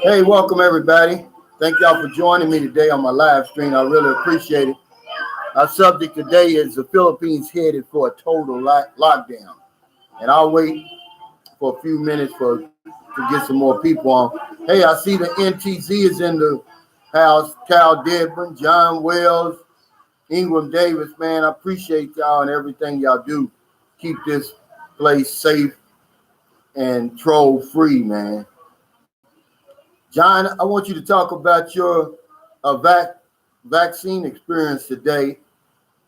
Hey, welcome everybody. Thank y'all for joining me today on my live stream. I really appreciate it. Our subject today is the Philippines headed for a total lockdown. And I'll wait for a few minutes to get some more people on. Hey, I see the NTZ is in the house. Cal Dedman, John Wells, Ingram Davis, man. I appreciate y'all and everything y'all do. Keep this place safe and troll free, man. John, I want you to talk about your vaccine experience today.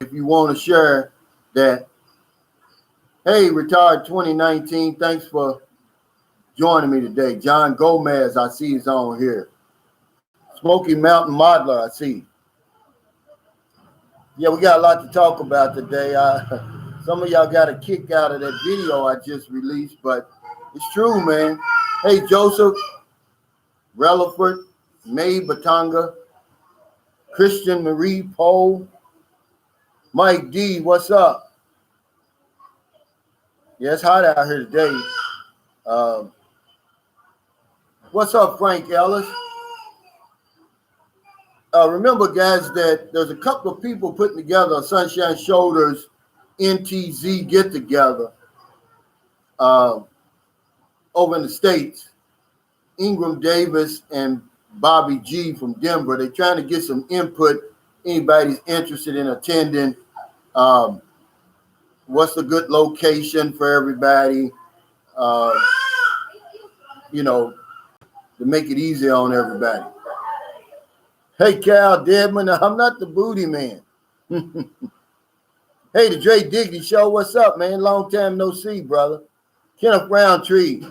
If you want to share that. Hey, Retired 2019, thanks for joining me today. John Gomez, I see is on here. Smoky Mountain Modeler, I see. Yeah, we got a lot to talk about today. Some of y'all got a kick out of that video I just released, but it's true, man. Hey, Joseph, Relaford, May Batanga, Christian Marie Poe, Mike D, what's up? Yeah, it's hot out here today. What's up, Frank Ellis? Remember, guys, that there's a couple of people putting together a Sunshine Shoulders NTZ get-together over in the States. Ingram Davis and Bobby G from Denver. They're trying to get some input. Anybody's interested in attending. What's a good location for everybody? To make it easy on everybody. Hey, Cal Dedman, I'm not the booty man. Hey, the Dre Diggity Show, what's up, man? Long time no see, brother. Kenneth Roundtree.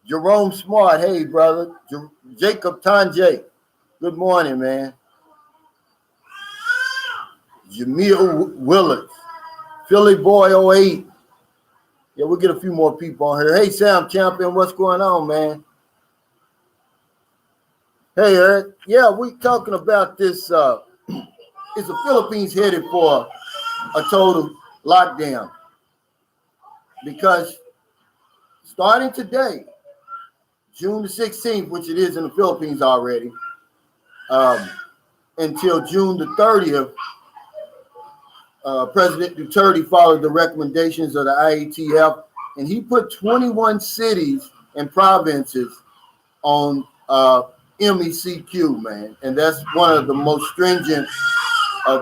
Jerome Smart, hey, brother. Jacob Tanjay, good morning, man. Jamil Willard. Philly Boy 08. Yeah, we'll get a few more people on here. Hey, Sam Champion, what's going on, man? Hey, Eric. Yeah, we talking about this. Is the Philippines headed for a total lockdown? Because starting today, June the 16th, which it is in the Philippines already, until June the 30th, President Duterte followed the recommendations of the IATF, and he put 21 cities and provinces on MECQ, man. And that's one of the most stringent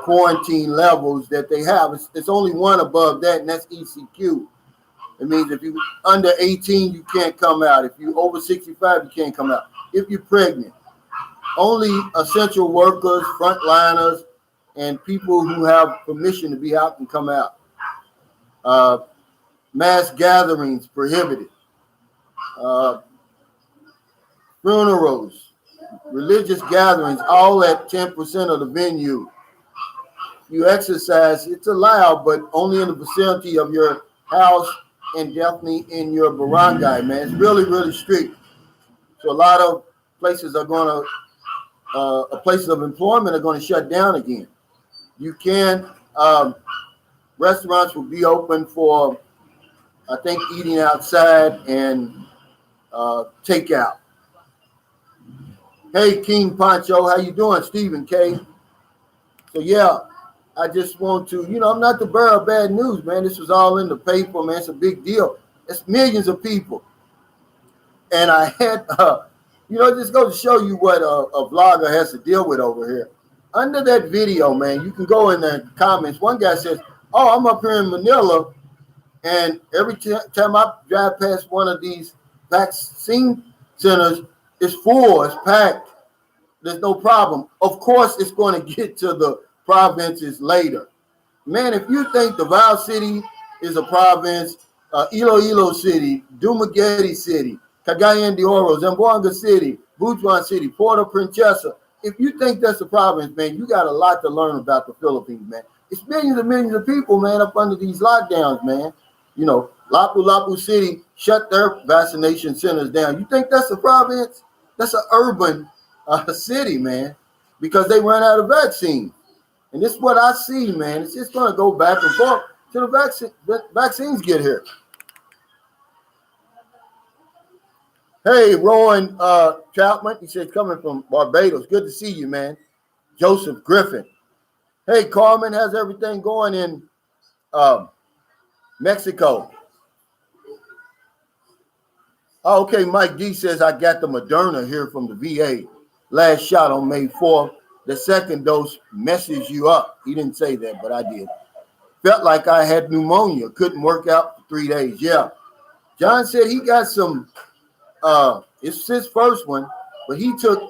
quarantine levels that they have. It's only one above that, and that's ECQ. It means if you're under 18, you can't come out. If you're over 65, you can't come out. If you're pregnant, only essential workers, frontliners, and people who have permission to be out can come out. Mass gatherings prohibited. Funerals, religious gatherings, all at 10% of the venue. You exercise, it's allowed, but only in the vicinity of your house and definitely in your barangay, man. It's really, really strict. So a lot of places are going to, places of employment are going to shut down again. You can, restaurants will be open for, I think, eating outside and takeout. Hey, King Pancho, how you doing? Stephen K. So, yeah, I just want to, I'm not the bearer of bad news, man. This was all in the paper, man. It's a big deal. It's millions of people. And I had, it just goes to show you what a vlogger has to deal with over here. Under that video, man, you can go in the comments. One guy says, oh, I'm up here in Manila, and every time I drive past one of these vaccine centers, it's full, it's packed. There's no problem. Of course, it's going to get to the provinces later. Man, if you think Davao City is a province, Iloilo City, Dumaguete City, Cagayan de Oro, Zamboanga City, Butuan City, Puerto Princesa, if you think that's a province, man, you got a lot to learn about the Philippines, man. It's millions and millions of people, man, up under these lockdowns, man. Lapu-Lapu City shut their vaccination centers down. You think that's a province? That's an urban city, man, because they run out of vaccines. And this is what I see, man. It's just going to go back and forth till the vaccines get here. Hey, Rowan Troutman, he said, coming from Barbados. Good to see you, man. Joseph Griffin. Hey, Carmen, how's everything going in Mexico? Oh, okay, Mike D says, I got the Moderna here from the VA. Last shot on May 4th. The second dose messes you up. He didn't say that, but I did. Felt like I had pneumonia. Couldn't work out for 3 days. Yeah. John said he got some, it's his first one, but he took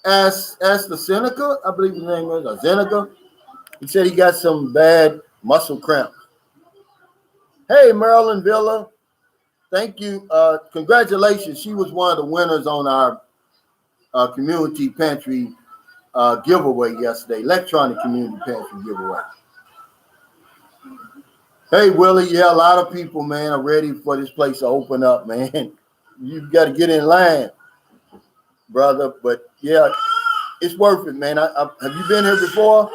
AstraZeneca, I believe his name is, Zeneca. He said he got some bad muscle cramps. Hey, Marilyn Villa. Thank you. Congratulations. She was one of the winners on our community pantry giveaway yesterday, electronic community pantry giveaway. Hey, Willie. Yeah, a lot of people, man, are ready for this place to open up, man. You've got to get in line, brother. But, yeah, it's worth it, man. Have you been here before?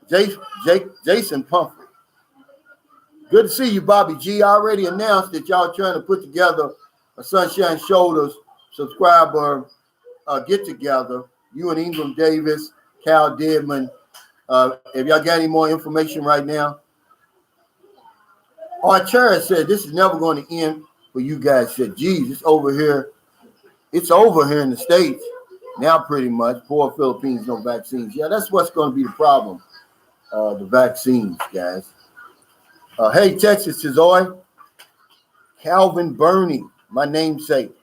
Jason Pumphrey. Good to see you, Bobby G. I already announced that y'all trying to put together a Sunshine Shoulders subscriber get-together. You and Ingram Davis, Cal Deadman. Have y'all got any more information right now? Archer said, this is never going to end for you guys. Said, geez, it's over here. It's over here in the States now pretty much. Poor Philippines, no vaccines. Yeah, that's what's going to be the problem, the vaccines, guys. Hey, Texas Chizoy. Calvin Burney, my namesake.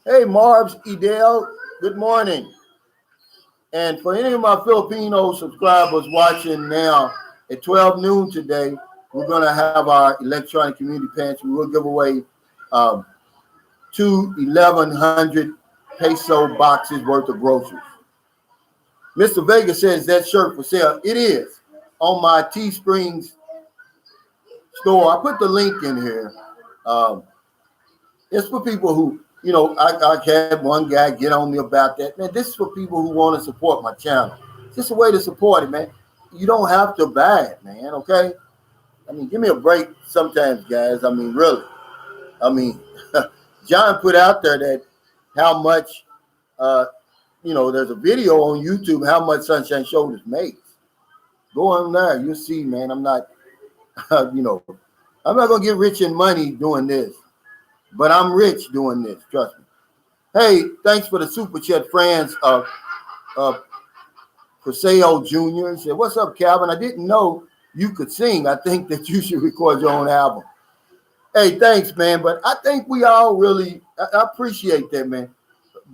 Hey, Marbs Edel, good morning. And for any of my Filipino subscribers watching now, at 12 noon today, we're going to have our electronic community pantry. We'll give away 2 1,100 peso boxes worth of groceries. Mr. Vega says that shirt for sale. It is on my Teesprings store. I put the link in here. It's for people who, you know, I had one guy get on me about that. Man, this is for people who want to support my channel. It's just a way to support it, man. You don't have to buy it, man, okay? I mean, give me a break sometimes, guys. I mean, really. I mean, John put out there that how much, you know, there's a video on YouTube how much Sunshine Shoulders makes. Go on there. You'll see, man. I'm not, you know, I'm not going to get rich in money doing this. But I'm rich doing this. Trust me. Hey, thanks for the super chat, friends. Paseo Jr. said, what's up, Calvin? I didn't know you could sing. I think that you should record your own album. Hey, thanks, man. But I think we all really, I appreciate that, man.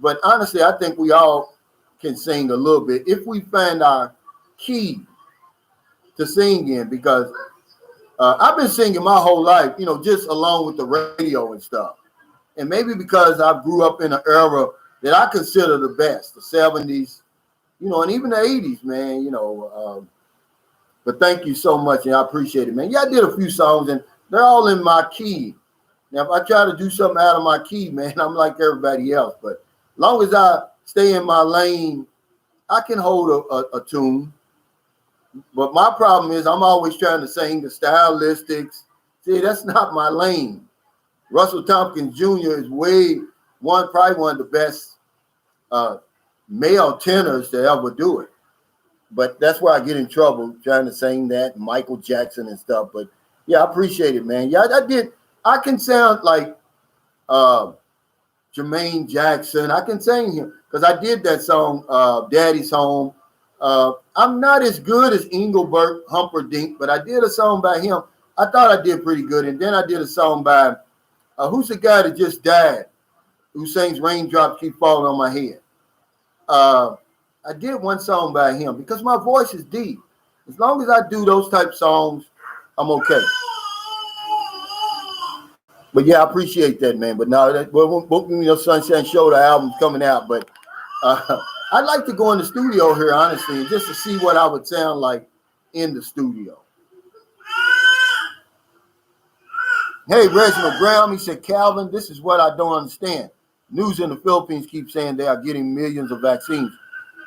But honestly, I think we all can sing a little bit if we find our key to sing in, because I've been singing my whole life, you know, just along with the radio and stuff. And maybe because I grew up in an era that I consider the best, the 70s, you know, and even the 80s, man, you know. But thank you so much, and I appreciate it, man. Yeah, I did a few songs, and they're all in my key. Now, if I try to do something out of my key, man, I'm like everybody else. But as long as I stay in my lane, I can hold a tune. But my problem is I'm always trying to sing the stylistics. See, that's not my lane. Russell Tompkins Jr. is probably one of the best male tenors to ever do it. But that's where I get in trouble trying to sing that, Michael Jackson and stuff. But yeah, I appreciate it, man. Yeah, I can sound like Jermaine Jackson. I can sing him because I did that song, Daddy's Home. I'm not as good as Engelbert Humperdinck, but I did a song by him. I thought I did pretty good. And then I did a song by, who's the guy that just died, who sings Raindrops Keep Falling on My Head? I did one song by him because my voice is deep. As long as I do those type songs, I'm okay. But yeah, I appreciate that, man. But no, you know, Sunshine Show, the album's coming out. But I'd like to go in the studio here, honestly, just to see what I would sound like in the studio. Hey, Reginald Graham, he said, Calvin, this is what I don't understand. News in the Philippines keeps saying they are getting millions of vaccines.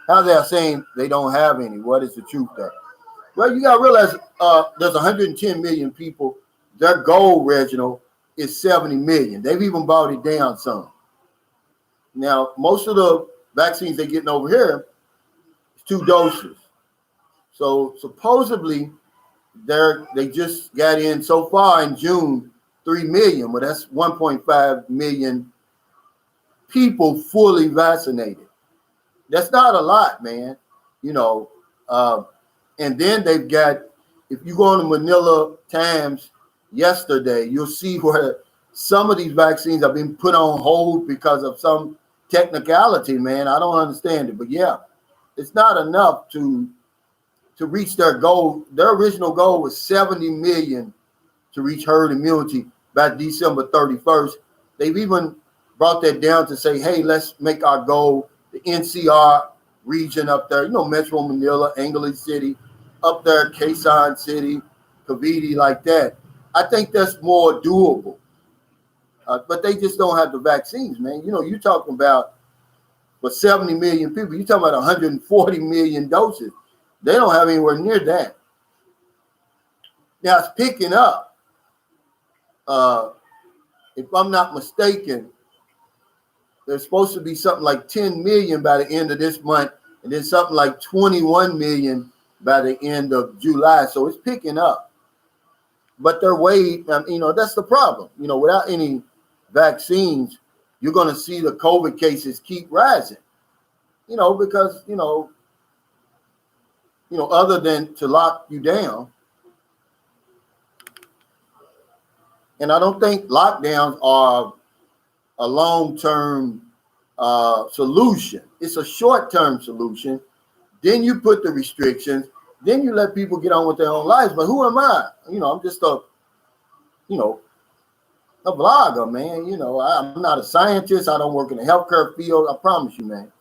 How they are saying they don't have any? What is the truth there? Well, you got to realize there's 110 million people. Their goal, Reginald, is 70 million. They've even brought it down some. Now, most of the vaccines they're getting over here is 2 doses. So supposedly they just got in so far in June 3 million, but that's 1.5 million people fully vaccinated. That's not a lot, man. You know, and then they've got, if you go on the Manila Times yesterday, you'll see where some of these vaccines have been put on hold because of some technicality, man. I don't understand it, but yeah, it's not enough to reach their goal. Their original goal was 70 million to reach herd immunity by December 31st. They've even brought that down to say, hey, let's make our goal the NCR region up there, you know, Metro Manila, Angeles City, up there, Quezon City, Cavite, like that. I think that's more doable. But they just don't have the vaccines, man. You know, you're talking about for 70 million people, you're talking about 140 million doses. They don't have anywhere near that. Now it's picking up. If I'm not mistaken, there's supposed to be something like 10 million by the end of this month, and then something like 21 million by the end of July. So it's picking up. But they're way, you know, that's the problem. You know, without any vaccines, you're going to see the COVID cases keep rising. You know, because, you know, other than to lock you down. And I don't think lockdowns are a long-term solution. It's a short-term solution. Then you put the restrictions. Then you let people get on with their own lives. But who am I? You know, I'm just a vlogger, man. You know, I'm not a scientist. I don't work in the healthcare field. I promise you, man.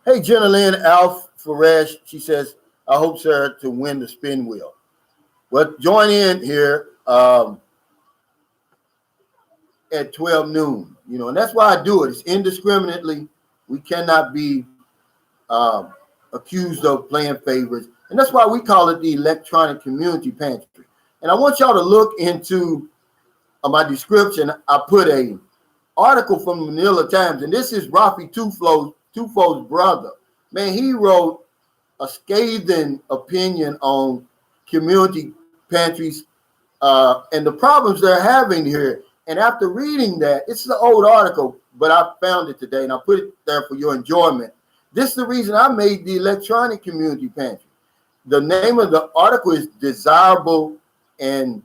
Hey, Jenna Lynn Alf Faresh, she says, I hope, sir, to win the spin wheel. Well, join in here at 12 noon, you know, and that's why I do it. It's indiscriminately. We cannot be accused of playing favorites. And that's why we call it the electronic community pantry. And I want y'all to look into my description. I put a article from the Manila Times, and this is Rafi Tufo's brother. Man, he wrote a scathing opinion on community pantries and the problems they're having here. And after reading that, it's an old article, but I found it today and I put it there for your enjoyment. This is the reason I made the electronic community pantry. The name of the article is Desirable and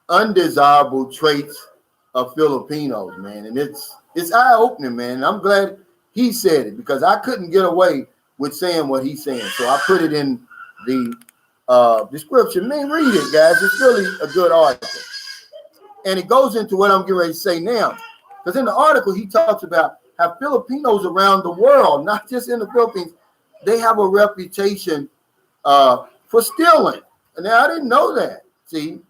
Undesirable Traits of Filipinos, man. And it's eye-opening, man. And I'm glad he said it because I couldn't get away with saying what he's saying. So I put it in the description. Man, read it, guys. It's really a good article. And it goes into what I'm getting ready to say now. Because in the article, he talks about how Filipinos around the world, not just in the Philippines, they have a reputation for stealing. And now I didn't know that. See,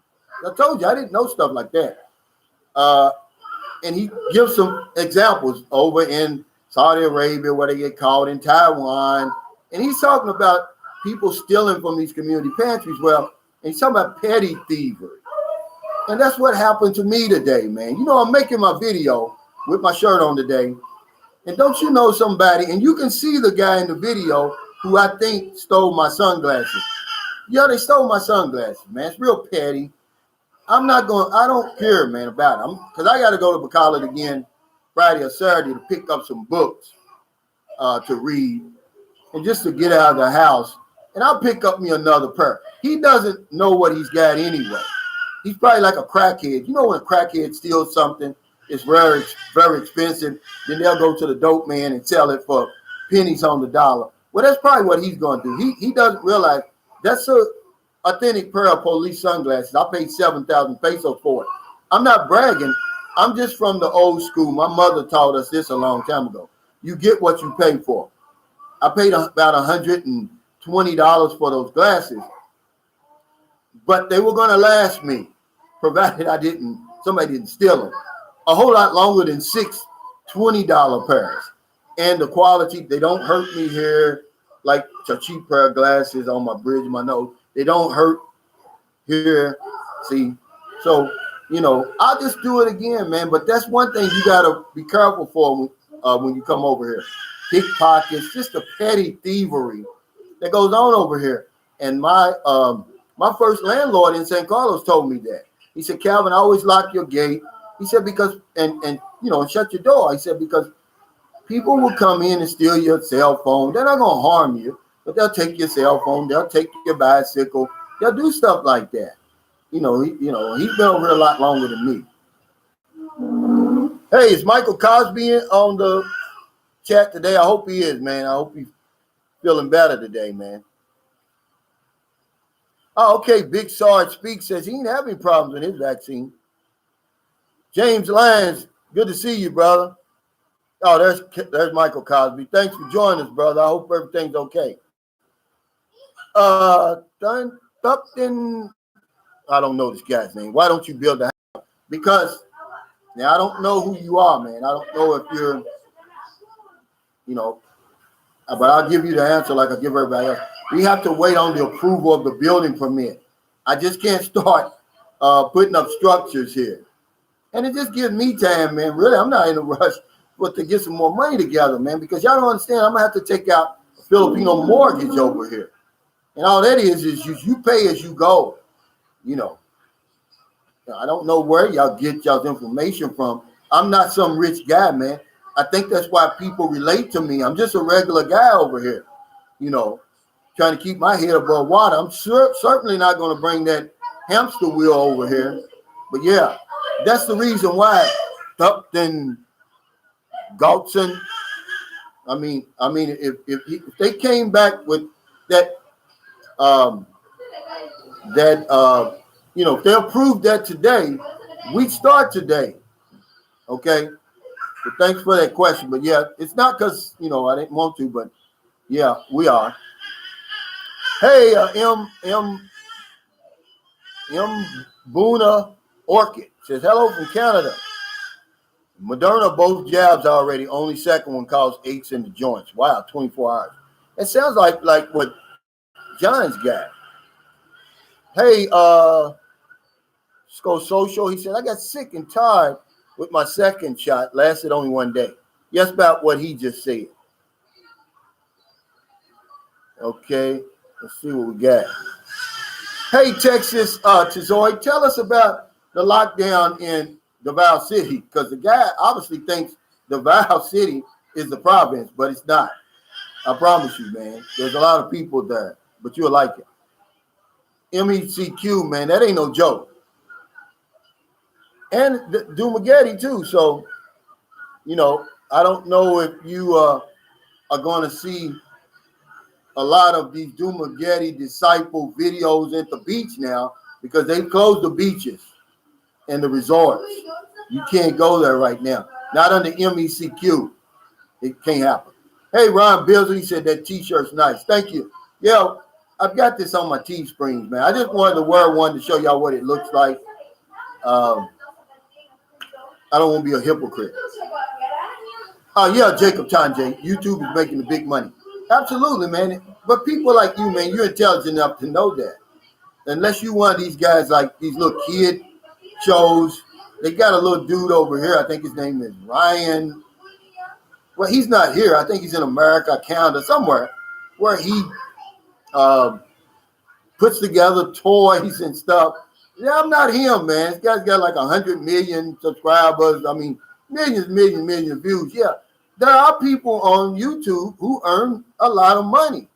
I told you I didn't know stuff like that. And he gives some examples over in Saudi Arabia where they get caught, in Taiwan. And he's talking about people stealing from these community pantries. Well, and he's talking about petty thievery. And that's what happened to me today, man. You know, I'm making my video with my shirt on today. And don't you know somebody, and you can see the guy in the video who I think stole my sunglasses. Yeah, they stole my sunglasses, man. It's real petty. I don't care, man, about it. Because I got to go to Bacolod again Friday or Saturday to pick up some books to read and just to get out of the house. And I'll pick up me another pair. He doesn't know what he's got anyway. He's probably like a crackhead. You know when a crackhead steals something, it's very, very expensive. Then they'll go to the dope man and sell it for pennies on the dollar. Well, that's probably what he's going to do. He doesn't realize that's a authentic pair of police sunglasses. I paid 7,000 pesos for it. I'm not bragging. I'm just from the old school. My mother taught us this a long time ago. You get what you pay for. I paid about $120 for those glasses, but they were going to last me, provided somebody didn't steal them. A whole lot longer than 6 $20 pairs. and the quality, they don't hurt me here like a cheap pair of glasses on my bridge of my nose. They don't hurt here. See, so I'll just do it again, man. But that's one thing you gotta be careful for when you come over here. Pickpockets, just the petty thievery that goes on over here. And my first landlord in St. Carlos told me that. He said, Calvin, always lock your gate. He said, because and shut your door. He said, because people will come in and steal your cell phone. They're not gonna harm you, but they'll take your cell phone, they'll take your bicycle, they'll do stuff like that. He's been over here a lot longer than me. Hey, is Michael Cosby on the chat today? I hope he is, man. I hope he's feeling better today, man. Oh, okay. Big Sarge Speak says he ain't having problems with his vaccine. James Lyons, good to see you, brother. Oh, there's Michael Cosby. Thanks for joining us, brother. I hope everything's okay. Upton, I don't know this guy's name. Why don't you build a house? Because now I don't know who you are, man. I don't know if you're, but I'll give you the answer like I give everybody else. We have to wait on the approval of the building permit. I just can't start putting up structures here. And it just gives me time, man. Really, I'm not in a rush but to get some more money together, man, because y'all don't understand. I'm going to have to take out a Filipino mortgage over here. And all that is you pay as you go, I don't know where y'all get y'all's information from. I'm not some rich guy, man. I think that's why people relate to me. I'm just a regular guy over here, trying to keep my head above water. I'm certainly not going to bring that hamster wheel over here. But yeah, that's the reason why Upton, Galton. I mean, if they came back with that, if they approved that today, we'd start today. Okay. But thanks for that question. But yeah, it's not because I didn't want to, but yeah, we are. Hey, M Boona Orchid says hello from Canada. Moderna, both jabs already. Only second one caused aches in the joints. Wow, 24 hours. It sounds like what John's got. Hey, Sco Social, he said, I got sick and tired with my second shot. Lasted only 1 day. Yes, about what he just said. Okay, let's see what we got. Hey, Texas Tizoy, tell us about the lockdown in Davao City, because the guy obviously thinks Davao City is the province, but it's not. I promise you, man. There's a lot of people there, but you'll like it. MECQ, man, that ain't no joke. And Dumagetti, too. So, I don't know if you are going to see a lot of these Dumagetti disciple videos at the beach now because they've closed the beaches and the resorts. You can't go there right now. Not under MECQ. It can't happen. Hey, Ron Bisley said that T-shirt's nice. Thank you. Yeah, I've got this on my Teesprings, man. I just wanted to wear one to show y'all what it looks like. I don't want to be a hypocrite. Oh, yeah, Jacob Tanjay. YouTube is making the big money. Absolutely, man. But people like you, man, you're intelligent enough to know that. Unless you one of these guys like these little kid shows. They got a little dude over here. I think his name is Ryan. Well, he's not here. I think he's in America, Canada, somewhere, where he puts together toys and stuff. Yeah, I'm not him, man. This guy's got like 100 million subscribers. I mean, million views. Yeah, there are people on YouTube who earn a lot of money.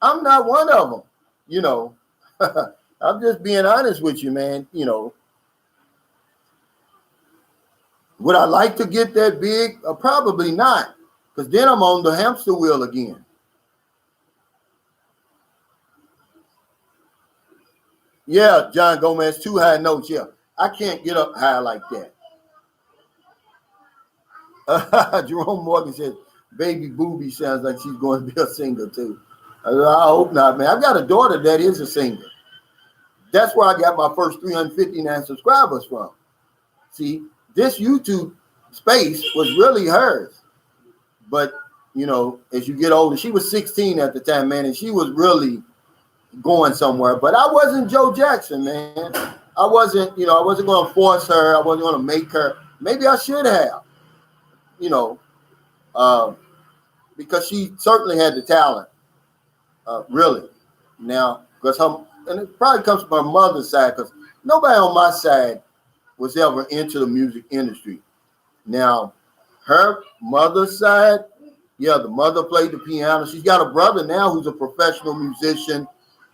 I'm not one of them, I'm just being honest with you, man. Would I like to get that big? Probably not, because then I'm on the hamster wheel again. Yeah, John Gomez, too high notes. Yeah, I can't get up high like that. Jerome Morgan says, baby Booby sounds like she's going to be a singer too. I hope not, man. I've got a daughter that is a singer. That's where I got my first 359 subscribers from. See, this YouTube space was really hers. But you know, as you get older. She was 16 at the time, man, and she was really going somewhere. But I wasn't Joe Jackson, man. I wasn't going to force her. I wasn't going to make her. Maybe I should have, you know, because she certainly had the talent, really. Now, because and it probably comes from her mother's side, because nobody on my side was ever into the music industry. Now, her mother's side, yeah, the mother played the piano. She's got a brother now who's a professional musician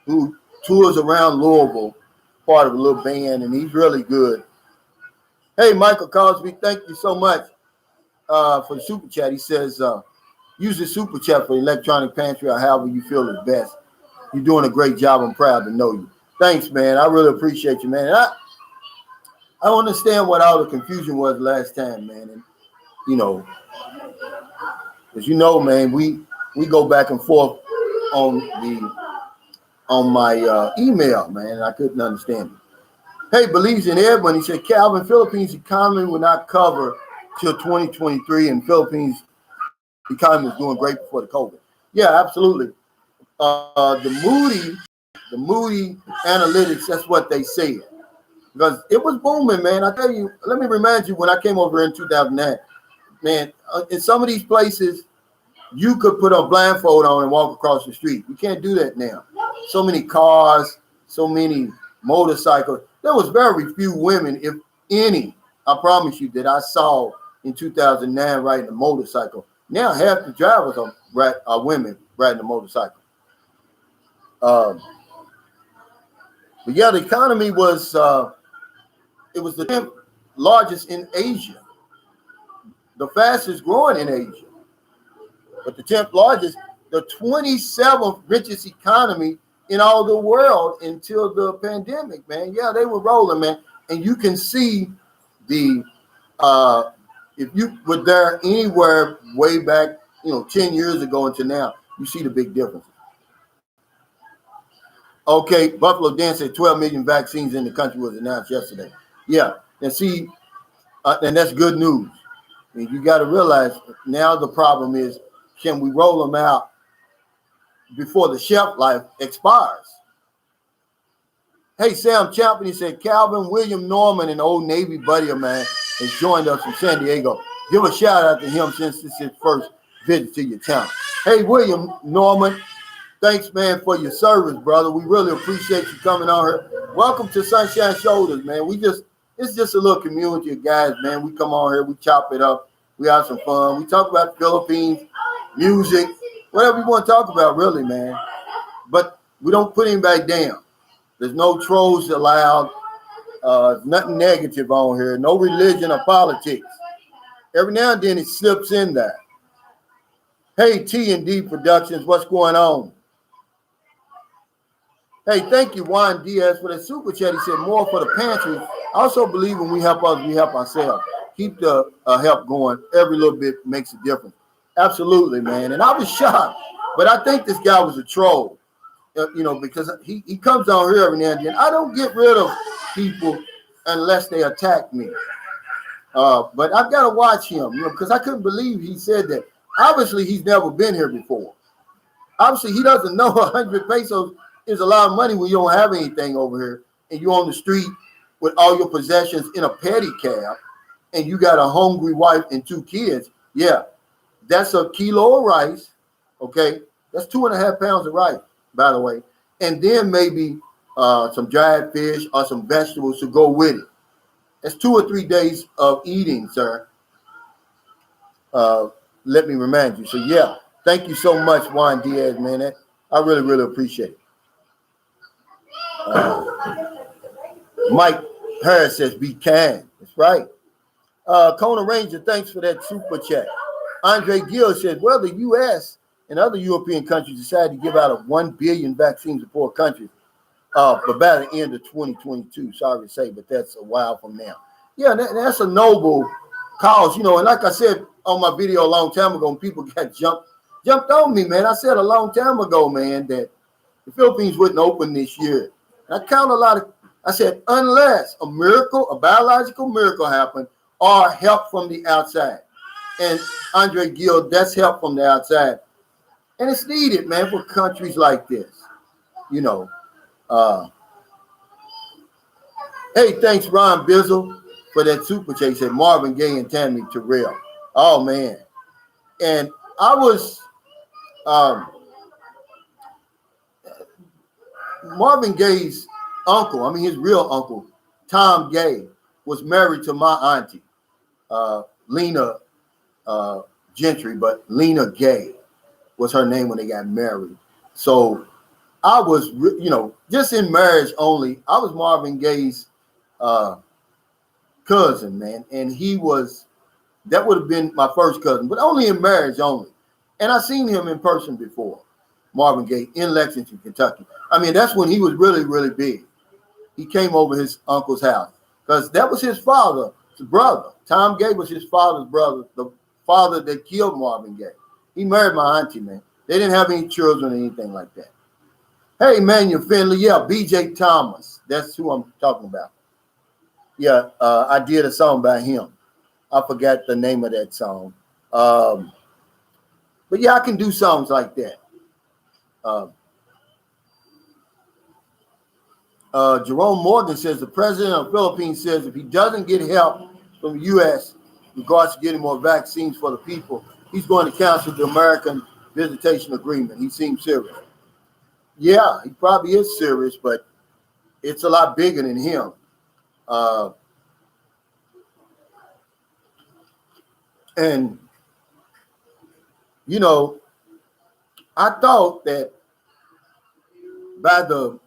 who tours around Louisville, part of a little band, and he's really good. Hey, Michael Cosby, thank you so much for the super chat. He says, use the super chat for electronic pantry or however you feel is best. You're doing a great job. I'm proud to know you. Thanks, man. I really appreciate you, man. And I don't understand what all the confusion was last time, man. And, you know, as you know, man, we go back and forth on my email, man, and I couldn't understand it. Hey, believes in everyone. He said, Calvin, Philippines economy will not cover till 2023, and Philippines economy was doing great before the COVID. Yeah, absolutely. The Moody analytics, that's what they said. Because it was booming, man. I tell you, let me remind you, when I came over in 2009, man, in some of these places, you could put a blindfold on and walk across the street. You can't do that now. So many cars, so many motorcycles. There was very few women, if any, I promise you, that I saw in 2009 riding a motorcycle. Now half the drivers are women riding a motorcycle. But yeah, the economy was it was the 10th largest in Asia, the fastest growing in Asia, but the 10th largest, the 27th richest economy in all the world until the pandemic, man. Yeah, they were rolling, man. And you can see the if you were there anywhere way back, 10 years ago until now, you see the big difference. Okay, Buffalo Dan said 12 million vaccines in the country was announced yesterday. Yeah, and see, and that's good news. I mean, you got to realize now the problem is, can we roll them out before the shelf life expires? Hey, Sam Champion, he said, Calvin, William Norman, an old Navy buddy of mine, has joined us from San Diego. Give a shout out to him since this is his first visit to your town. Hey, William Norman, thanks, man, for your service, brother. We really appreciate you coming on here. Welcome to Sunshine Shoulders, man. It's just a little community of guys, man. We come on here, we chop it up, we have some fun. We talk about the Philippines, music, whatever you want to talk about, really, man. But we don't put anybody down. There's no trolls allowed, nothing negative on here, no religion or politics. Every now and then it slips in there. Hey, T&D Productions, what's going on? Hey, thank you, Juan Diaz, for the super chat. He said more for the pantry. I also believe when we help others, we help ourselves. Keep the help going. Every little bit makes a difference. Absolutely, man. And I was shocked, but I think this guy was a troll, because he comes on here every now and then. I don't get rid of people unless they attack me. But I've got to watch him, because I couldn't believe he said that. Obviously, he's never been here before. Obviously, he doesn't know 100 pesos is a lot of money when you don't have anything over here and you're on the street with all your possessions in a pedicab and you got a hungry wife and 2 kids. Yeah, that's a kilo of rice. Okay, that's 2.5 pounds of rice, by the way. And then maybe some dried fish or some vegetables to go with it. That's 2 or 3 days of eating, sir. Let me remind you. So, yeah, thank you so much, Juan Diaz, man. I really, really appreciate it. Mike Harris says, be kind. That's right. Kona Ranger, thanks for that super chat. Andre Gill says, well, the U.S. and other European countries decided to give out 1 billion vaccines to poor countries but by the end of 2022. Sorry to say, but that's a while from now. Yeah, that's a noble cause, and like I said on my video a long time ago, when people got jumped on me, man. I said a long time ago, man, that the Philippines wouldn't open this year. And I said, unless a biological miracle happened or help from the outside. And Andre Gill, that's help from the outside. And it's needed, man, for countries like this. You know. Hey, thanks, Ron Bizzle, for that super chat. He said Marvin Gaye and Tammy Terrell. Oh, man. And I was Marvin Gaye's uncle, I mean his real uncle, Tom Gay, was married to my auntie, Lena Gentry, but Lena Gay was her name when they got married. So I was, just in marriage only, I was Marvin Gaye's cousin, man. And that would have been my first cousin, but only in marriage only. And I seen him in person before, Marvin Gaye, in Lexington, Kentucky. I mean, that's when he was really, really big. He came over his uncle's house because that was his father's brother. Tom Gay was his father's brother, the father that killed Marvin Gaye. He married my auntie, man. They didn't have any children or anything like that. Hey, Manuel Finley, yeah, B.J. Thomas. That's who I'm talking about. Yeah, I did a song by him. I forgot the name of that song. But yeah, I can do songs like that. Jerome Morgan says the president of the Philippines says if he doesn't get help from the U.S. in regards to getting more vaccines for the people, he's going to cancel the American Visitation Agreement. He seems serious. Yeah, he probably is serious, but it's a lot bigger than him. And, I thought that by the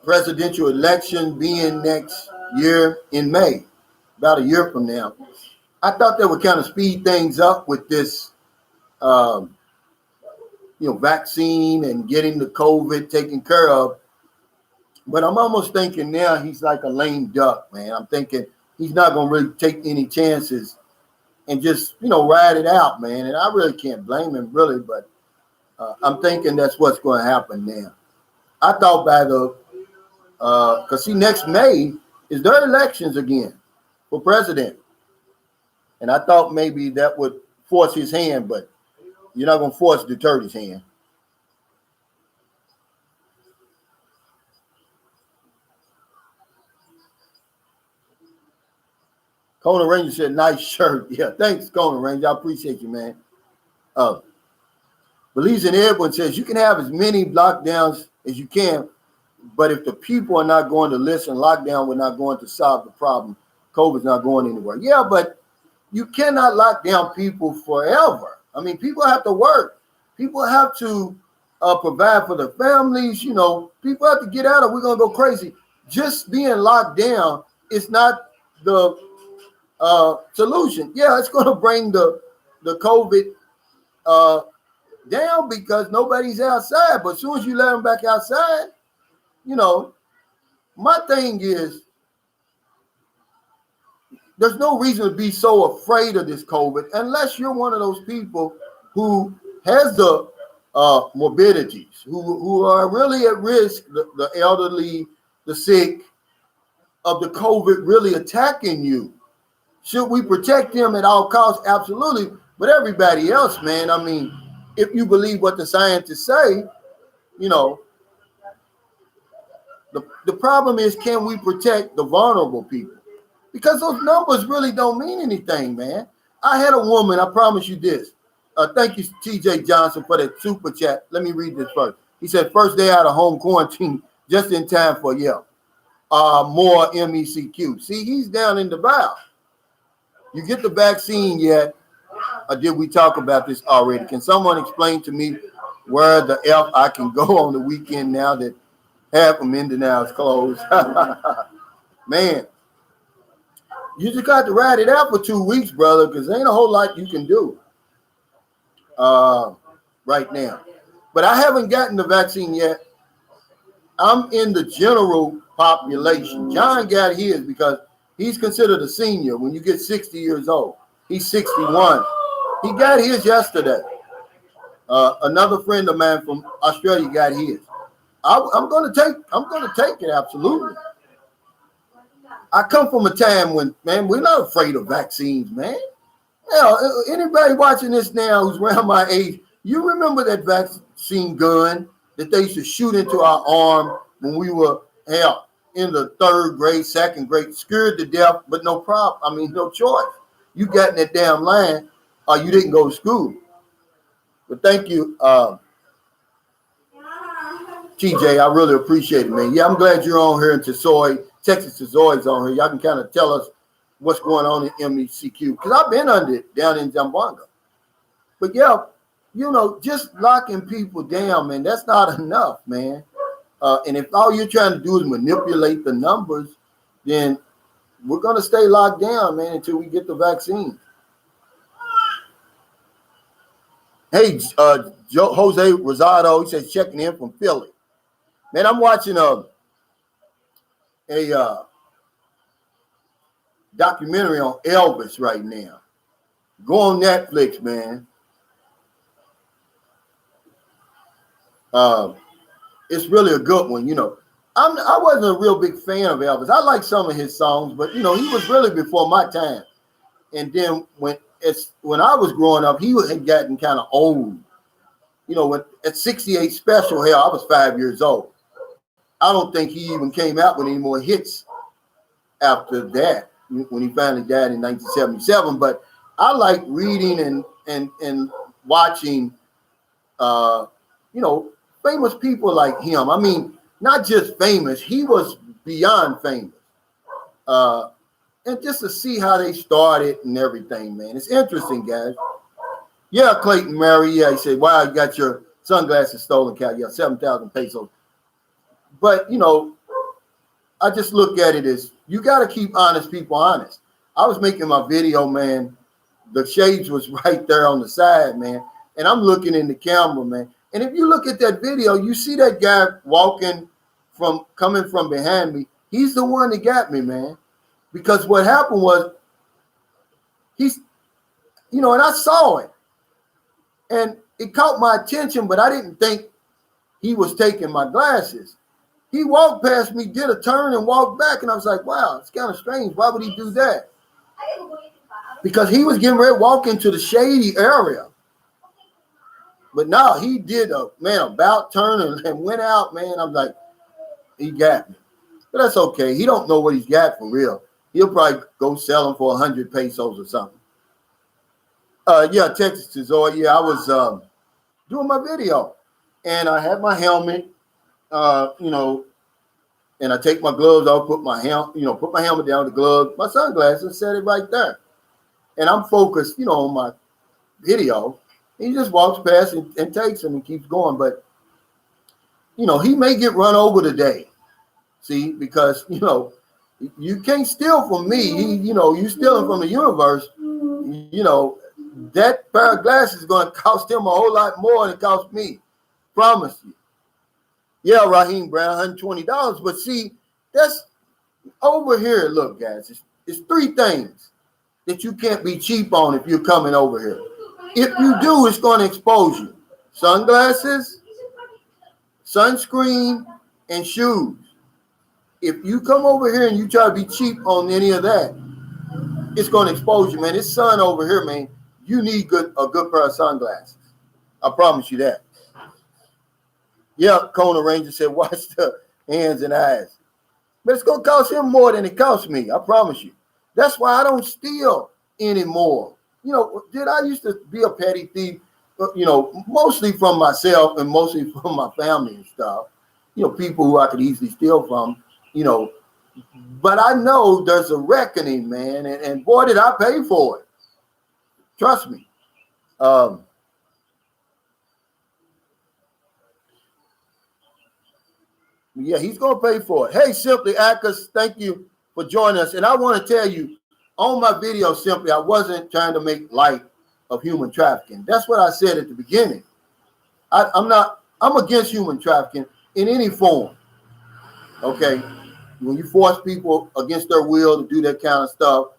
presidential election being next year in May, about a year from now, I thought that would kind of speed things up with this, vaccine and getting the COVID taken care of. But I'm almost thinking now he's like a lame duck, man. I'm thinking he's not going to really take any chances and just, ride it out, man. And I really can't blame him, really, but I'm thinking that's what's going to happen now. I thought by because next May is their elections again for president. And I thought maybe that would force his hand, but you're not going to force Duterte's hand. Kona Ranger said, nice shirt. Yeah, thanks, Kona Ranger. I appreciate you, man. Belize in Edwin says, you can have as many lockdowns as you can, but if the people are not going to listen, lockdown we're not going to solve the problem. COVID's not going anywhere. Yeah, but you cannot lock down people forever. I mean, people have to work. People have to provide for their families. People have to get out or we're going to go crazy. Just being locked down is not the solution. Yeah, it's going to bring the COVID down because nobody's outside. But as soon as you let them back outside, my thing is there's no reason to be so afraid of this COVID unless you're one of those people who has the morbidities, who are really at risk, the elderly, the sick, of the COVID really attacking you. Should we protect them at all costs? Absolutely. But everybody else, man, I mean, if you believe what the scientists say, the problem is, can we protect the vulnerable people? Because those numbers really don't mean anything, man. I had a woman, I promise you this. Thank you, TJ Johnson, for that super chat. Let me read this first. He said, first day out of home quarantine, just in time for more MECQ. See, he's down in the valve. You get the vaccine yet? Or did we talk about this already? Can someone explain to me where the F I can go on the weekend now that half of Mindanao is closed? Man, you just got to ride it out for 2 weeks, brother, because there ain't a whole lot you can do right now. But I haven't gotten the vaccine yet. I'm in the general population. John got his because he's considered a senior when you get 60 years old. He's 61. He got his yesterday. Another friend of mine from Australia got his. I'm gonna take it, absolutely. I come from a time when, man, we're not afraid of vaccines, man. Yeah, anybody watching this now who's around my age, you remember that vaccine gun that they used to shoot into our arm when we were hell in the third grade, second grade, scared to death, but no problem. I mean, no choice. You got in that damn line, or you didn't go to school. But thank you, TJ. I really appreciate it, man. Yeah, I'm glad you're on here in Tesoy, Texas Tesoy's on here. Y'all can kind of tell us what's going on in MECQ, because I've been under it down in Zamboanga. But yeah, you know, just locking people down, man, that's not enough, man. And if all you're trying to do is manipulate the numbers, then we're going to stay locked down, man, until we get the vaccine. Hey, Jose Rosado, he says checking in from Philly. Man, I'm watching a documentary on Elvis right now. Go on Netflix, man. It's really a good one, you know. I wasn't a real big fan of Elvis. I like some of his songs, but you know, he was really before my time. And then when I was growing up, he had gotten kind of old. You know, at 68 Special, hell, I was 5 years old. I don't think he even came out with any more hits after that when he finally died in 1977. But I like reading and watching, you know, famous people like him. I mean, not just famous, he was beyond famous. And just to see how they started and everything, man. It's interesting, guys. Yeah, Clayton Murray. Yeah, he said, wow, you got your sunglasses stolen, Cal. Yeah, 7,000 pesos. But, you know, I just look at it as you got to keep honest people honest. I was making my video, man. The shades was right there on the side, man. And I'm looking in the camera, man. And if you look at that video, you see that guy coming from behind me. He's the one that got me, man. Because what happened was he's, you know, and I saw it. And it caught my attention, but I didn't think he was taking my glasses. He walked past me, did a turn, and walked back. And I was like, wow, it's kind of strange. Why would he do that? Because he was getting ready to walk into the shady area. But no, he did about turn and went out, man. I'm like, he got me. But that's okay. He don't know what he's got for real. He'll probably go sell them for 100 pesos or something. Yeah, Texas Tesoy. Yeah, I was doing my video. And I had my helmet, you know, and I take my gloves off, put my helmet down, the gloves, my sunglasses, set it right there. And I'm focused, you know, on my video. He just walks past and takes them and keeps going. But, you know, he may get run over today. See, because, you know, you can't steal from me. You know, you stealing from the universe. You know, that pair of glasses is going to cost him a whole lot more than it cost me. Promise you. Yeah, Raheem Brown, $120. But see, that's over here. Look, guys, it's three things that you can't be cheap on if you're coming over here. If you do, it's going to expose you. Sunglasses, sunscreen, and shoes. If you come over here and you try to be cheap on any of that, it's going to expose you, man. This sun over here, man, you need a good pair of sunglasses. I promise you that. Yeah, Kona Ranger said, watch the hands and eyes. But it's going to cost him more than it cost me. I promise you. That's why I don't steal anymore. You know, I used to be a petty thief, you know, mostly from myself and mostly from my family and stuff. You know, people who I could easily steal from, you know. But I know there's a reckoning, man. And boy, did I pay for it. Trust me. Yeah, he's going to pay for it. Hey, Simply Akers, thank you for joining us. And I want to tell you, on my video, Simply, I wasn't trying to make light of human trafficking. That's what I said at the beginning. I'm against human trafficking in any form. Okay? When you force people against their will to do that kind of stuff,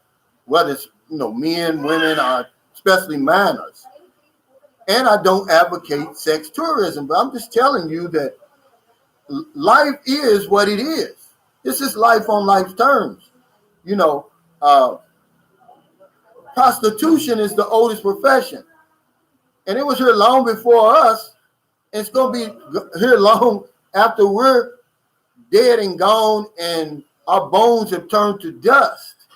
whether it's, you know, men, women, or especially minors. And I don't advocate sex tourism, but I'm just telling you that life is what it is. This is life on life's terms. You know, prostitution is the oldest profession. And it was here long before us. And it's going to be here long after we're dead and gone and our bones have turned to dust.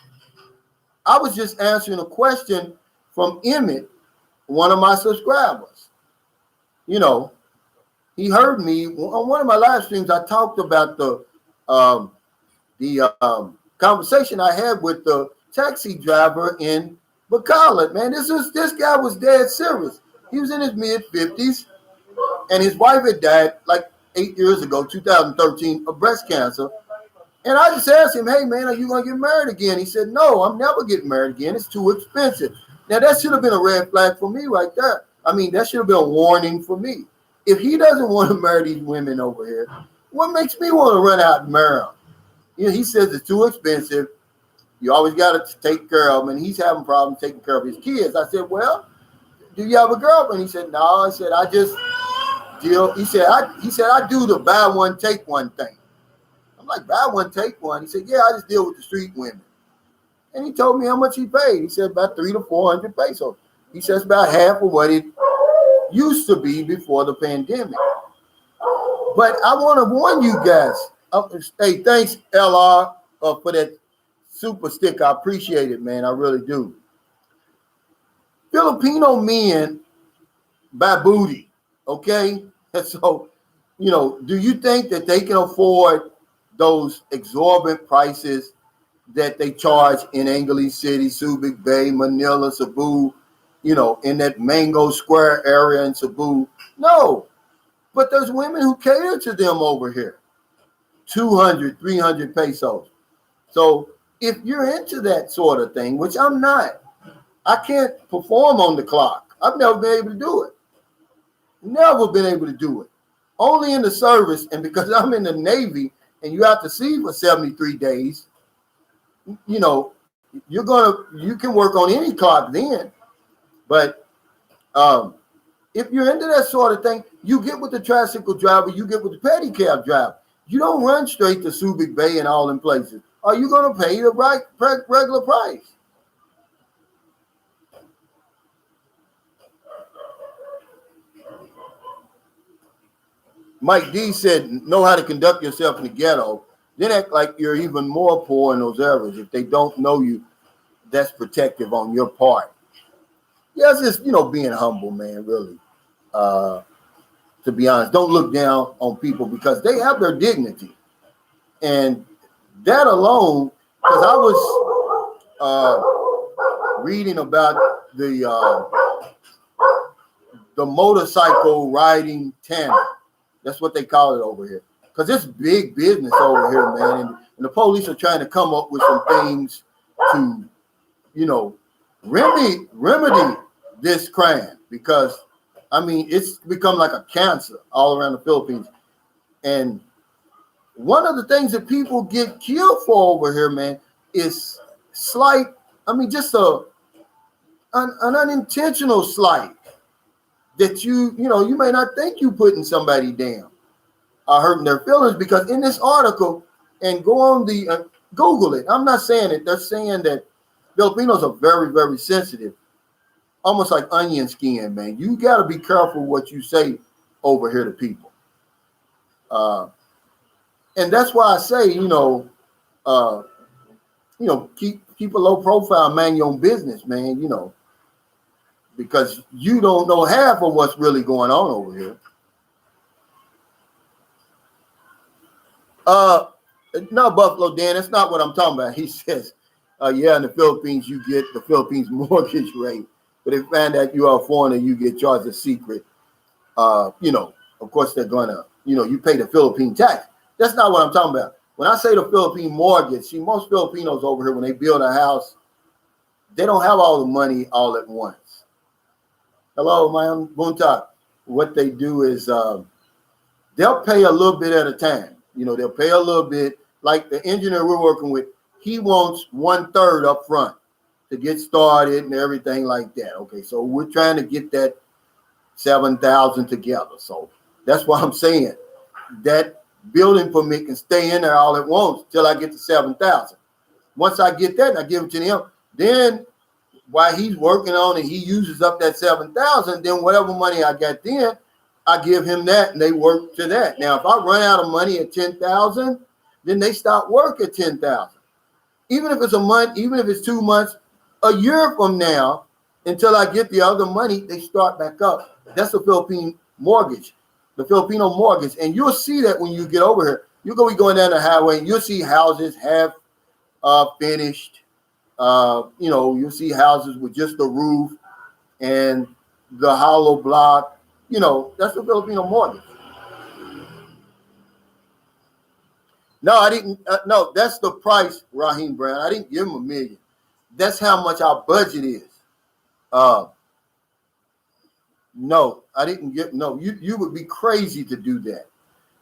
I was just answering a question from Emmett, one of my subscribers. You know, he heard me on one of my live streams. I talked about the conversation I had with the taxi driver in Bacala. Man, this guy was dead serious. He was in his mid-50s, and his wife had died like 8 years ago, 2013, of breast cancer. And I just asked him, hey, man, are you going to get married again? He said, no, I'm never getting married again. It's too expensive. Now, that should have been a red flag for me right there. I mean, that should have been a warning for me. If he doesn't want to marry these women over here, what makes me want to run out and marry them? You know, he says it's too expensive. You always got to take care of them, and he's having problems taking care of his kids. I said, well, do you have a girlfriend? He said, no. I said, I just deal. He said, I do the buy one, take one thing. I'm like, buy one, take one. He said, yeah, I just deal with the street women. And he told me how much he paid. He said about 300 to 400 pesos. He says about half of what it used to be before the pandemic. But I want to warn you guys. Hey, thanks, LR, for that super stick. I appreciate it, man. I really do. Filipino men buy booty, okay? And so, you know, do you think that they can afford those exorbitant prices that they charge in Angeles City, Subic Bay, Manila, Cebu, you know, in that Mango Square area in Cebu? No. But there's women who cater to them over here. 200, 300 pesos. So if you're into that sort of thing, which I'm not, I can't perform on the clock. I've never been able to do it. Never been able to do it. Only in the service, and because I'm in the Navy and you have to see for 73 days, you know, you can work on any clock then. But if you're into that sort of thing, you get with the tricycle driver, you get with the pedicab driver. You don't run straight to Subic Bay and all them places. Are you going to pay the right regular price? Mike D said, know how to conduct yourself in the ghetto. Then act like you're even more poor in those areas. If they don't know you, that's protective on your part. Yeah, it's just, you know, being humble, man, really. To be honest, don't look down on people because they have their dignity. And that alone, because I was reading about the motorcycle riding tandem. That's what they call it over here. Because it's big business over here, man. And the police are trying to come up with some things to, you know, remedy this crime. Because, I mean, it's become like a cancer all around the Philippines. And one of the things that people get killed for over here, man, is slight, I mean, just an unintentional slight that you know, you may not think you putting somebody down or hurting their feelings, because in this article, and go on the, Google it. I'm not saying it. They're saying that Filipinos are very, very sensitive, almost like onion skin, man. You got to be careful what you say over here to people. And that's why I say, you know, keep a low profile, man, your own business, man, you know, because you don't know half of what's really going on over here. No, Buffalo Dan, that's not what I'm talking about. He says, yeah, in the Philippines, you get the Philippines mortgage rate, but if you find out you are a foreigner, you get charged a secret. You know, of course, they're going to, you know, you pay the Philippine tax. That's not what I'm talking about. When I say the Philippine mortgage, see, most Filipinos over here, when they build a house, they don't have all the money all at once. Hello, man, Bunta. What they do is they'll pay a little bit at a time. You know, they'll pay a little bit. Like the engineer we're working with, he wants 1/3 up front to get started and everything like that. Okay, so we're trying to get that 7,000 together. So that's why I'm saying that building permit can stay in there all at once till I get to 7,000. Once I get that and I give it to them, then while he's working on it, he uses up that 7,000. Then whatever money I got then, I give him that, and they work to that. Now, if I run out of money at 10,000, then they stop work at 10,000. Even if it's a month, even if it's 2 months, a year from now, until I get the other money, they start back up. That's the Philippine mortgage, the Filipino mortgage. And you'll see that when you get over here. You're going to be going down the highway, and you'll see houses half finished. You'll see houses with just the roof and the hollow block. That's the Filipino mortgage. No, I didn't. No, that's the price, Raheem Brown. I didn't give him $1 million. That's how much our budget is. No, I didn't get. No, you would be crazy to do that.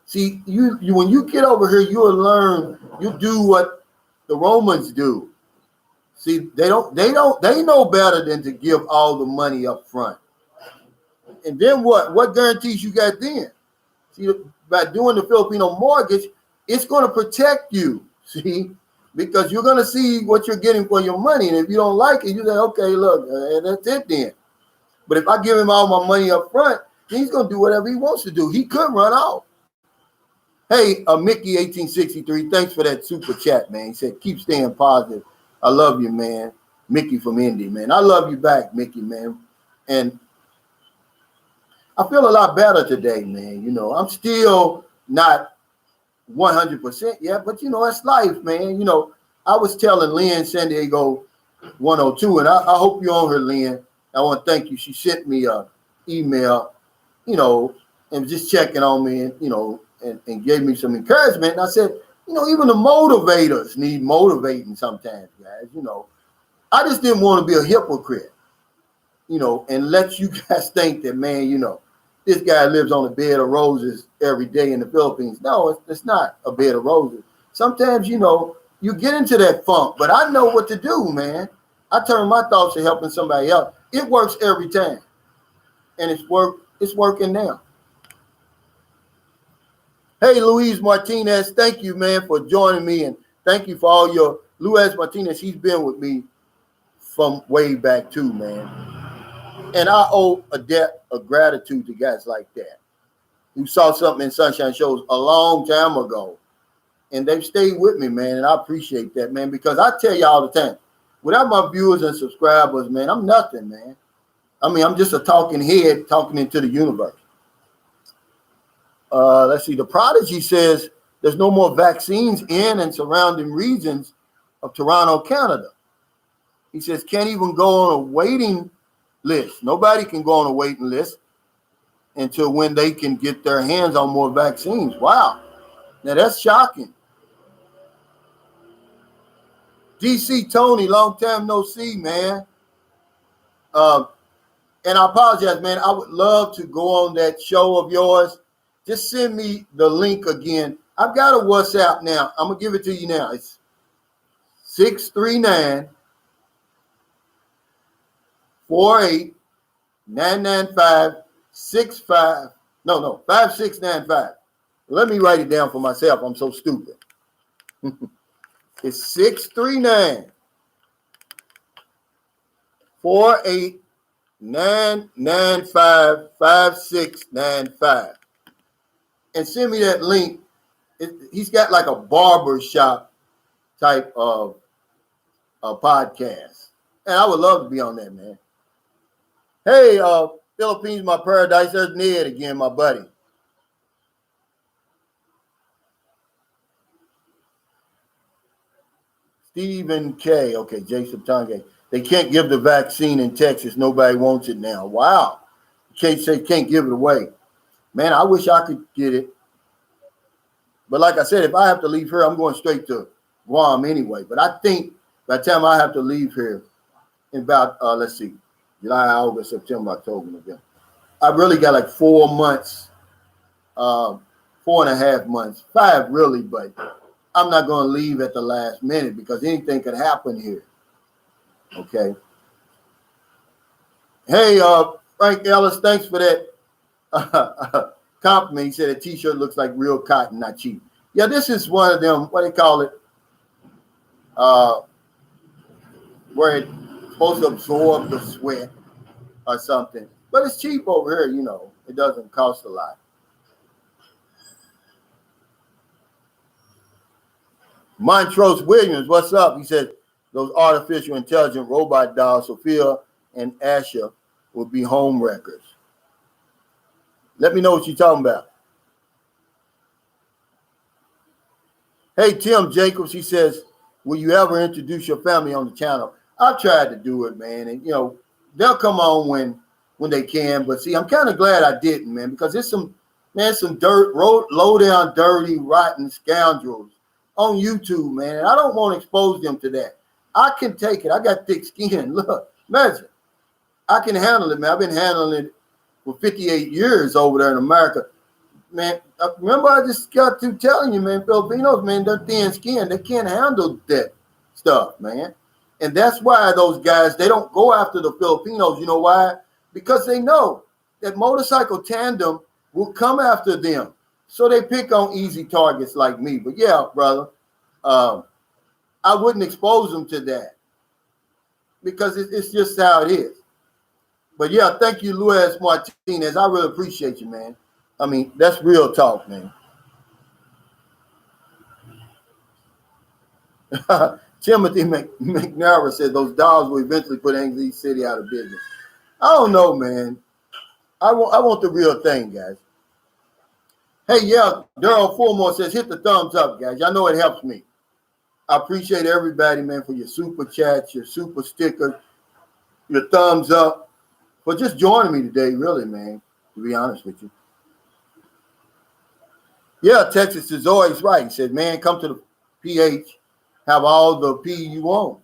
See, you when you get over here, you'll learn. You do what the Romans do. See, they know better than to give all the money up front. And then what? What guarantees you got then? See, by doing the Filipino mortgage, it's going to protect you, see, because you're going to see what you're getting for your money. And if you don't like it, you say, okay, look, that's it then. But if I give him all my money up front, he's going to do whatever he wants to do. He could run off. Hey, Mickey 1863, thanks for that super chat, man. He said, keep staying positive. I love you, man. Mickey from Indy, man. I love you back, Mickey, man. And I feel a lot better today, man. I'm still not 100% yet, but it's life, man. I was telling Lynn San Diego 102, and I hope you're on her, Lynn. I want to thank you. She sent me a email, and just checking on me, and gave me some encouragement. And I said, even the motivators need motivating sometimes, guys. I just didn't want to be a hypocrite, and let you guys think that, man, this guy lives on a bed of roses every day in the Philippines. No, it's not a bed of roses. Sometimes, you get into that funk, but I know what to do, man. I turn my thoughts to helping somebody else. It works every time. And it's working now. Hey, Luis Martinez, thank you, man, for joining me. And thank you for all your Luis Martinez. He's been with me from way back too, man. And I owe a debt of gratitude to guys like that who saw something in Sunshine Shows a long time ago. And they've stayed with me, man. And I appreciate that, man, because I tell you all the time, without my viewers and subscribers, man, I'm nothing, man. I mean, I'm just a talking head talking into the universe. Let's see. The Prodigy says there's no more vaccines in and surrounding regions of Toronto, Canada. He says can't even go on a waiting list. Nobody can go on a waiting list until when they can get their hands on more vaccines. Wow. Now that's shocking. DC Tony, long time no see, man. And I apologize, man. I would love to go on that show of yours. Just send me the link again. I've got a WhatsApp now. I'm going to give it to you now. It's 639 48 995 65. No, 5695. Let me write it down for myself. I'm so stupid. It's 639 48 995 5695. And send me that link. He's got like a barber shop type of podcast. And I would love to be on that, man. Hey, Philippines, my paradise. There's Ned again, my buddy. Stephen K. Okay, Jason Tange. They can't give the vaccine in Texas. Nobody wants it now. Wow. Can't give it away. Man, I wish I could get it. But like I said, if I have to leave here, I'm going straight to Guam anyway. But I think by the time I have to leave here in about, let's see, July, August, September, October, November, I've really got like 4 months, 4.5 months, 5 really, but I'm not going to leave at the last minute because anything could happen here. Okay. Hey, Frank Ellis, thanks for that compliment. He said a t-shirt looks like real cotton, not cheap. Yeah, this is one of them, what they call it, where it supposed to absorb the sweat or something. But it's cheap over here, you know. It doesn't cost a lot. Montrose Williams, what's up? He said those artificial intelligent robot dolls, Sophia and Asha, will be home wreckers. Let me know what you're talking about. Hey, Tim Jacobs, he says, will you ever introduce your family on the channel? I've tried to do it, man. And, you know, they'll come on when they can. But, see, I'm kind of glad I didn't, man, because it's some low down, dirty, rotten scoundrels on YouTube, man. And I don't want to expose them to that. I can take it. I got thick skin. Look, imagine. I can handle it, man. I've been handling it for 58 years over there in America. Man, remember I just got through telling you, man, Filipinos, man, they're thin skinned. They can't handle that stuff, man. And that's why those guys, they don't go after the Filipinos. You know why? Because they know that motorcycle tandem will come after them. So they pick on easy targets like me. But yeah, brother, I wouldn't expose them to that because it's just how it is. But yeah, thank you, Luis Martinez. I really appreciate you, man. I mean, that's real talk, man. Timothy McNara said those dolls will eventually put Angley City out of business. I don't know, man. I want the real thing, guys. Hey, yeah, Daryl Fulmore says, hit the thumbs up, guys. Y'all know it helps me. I appreciate everybody, man, for your super chats, your super stickers, your thumbs up, for just joining me today, really, man, to be honest with you. Yeah, Texas is always right. He said, man, come to the PH, have all the P you want.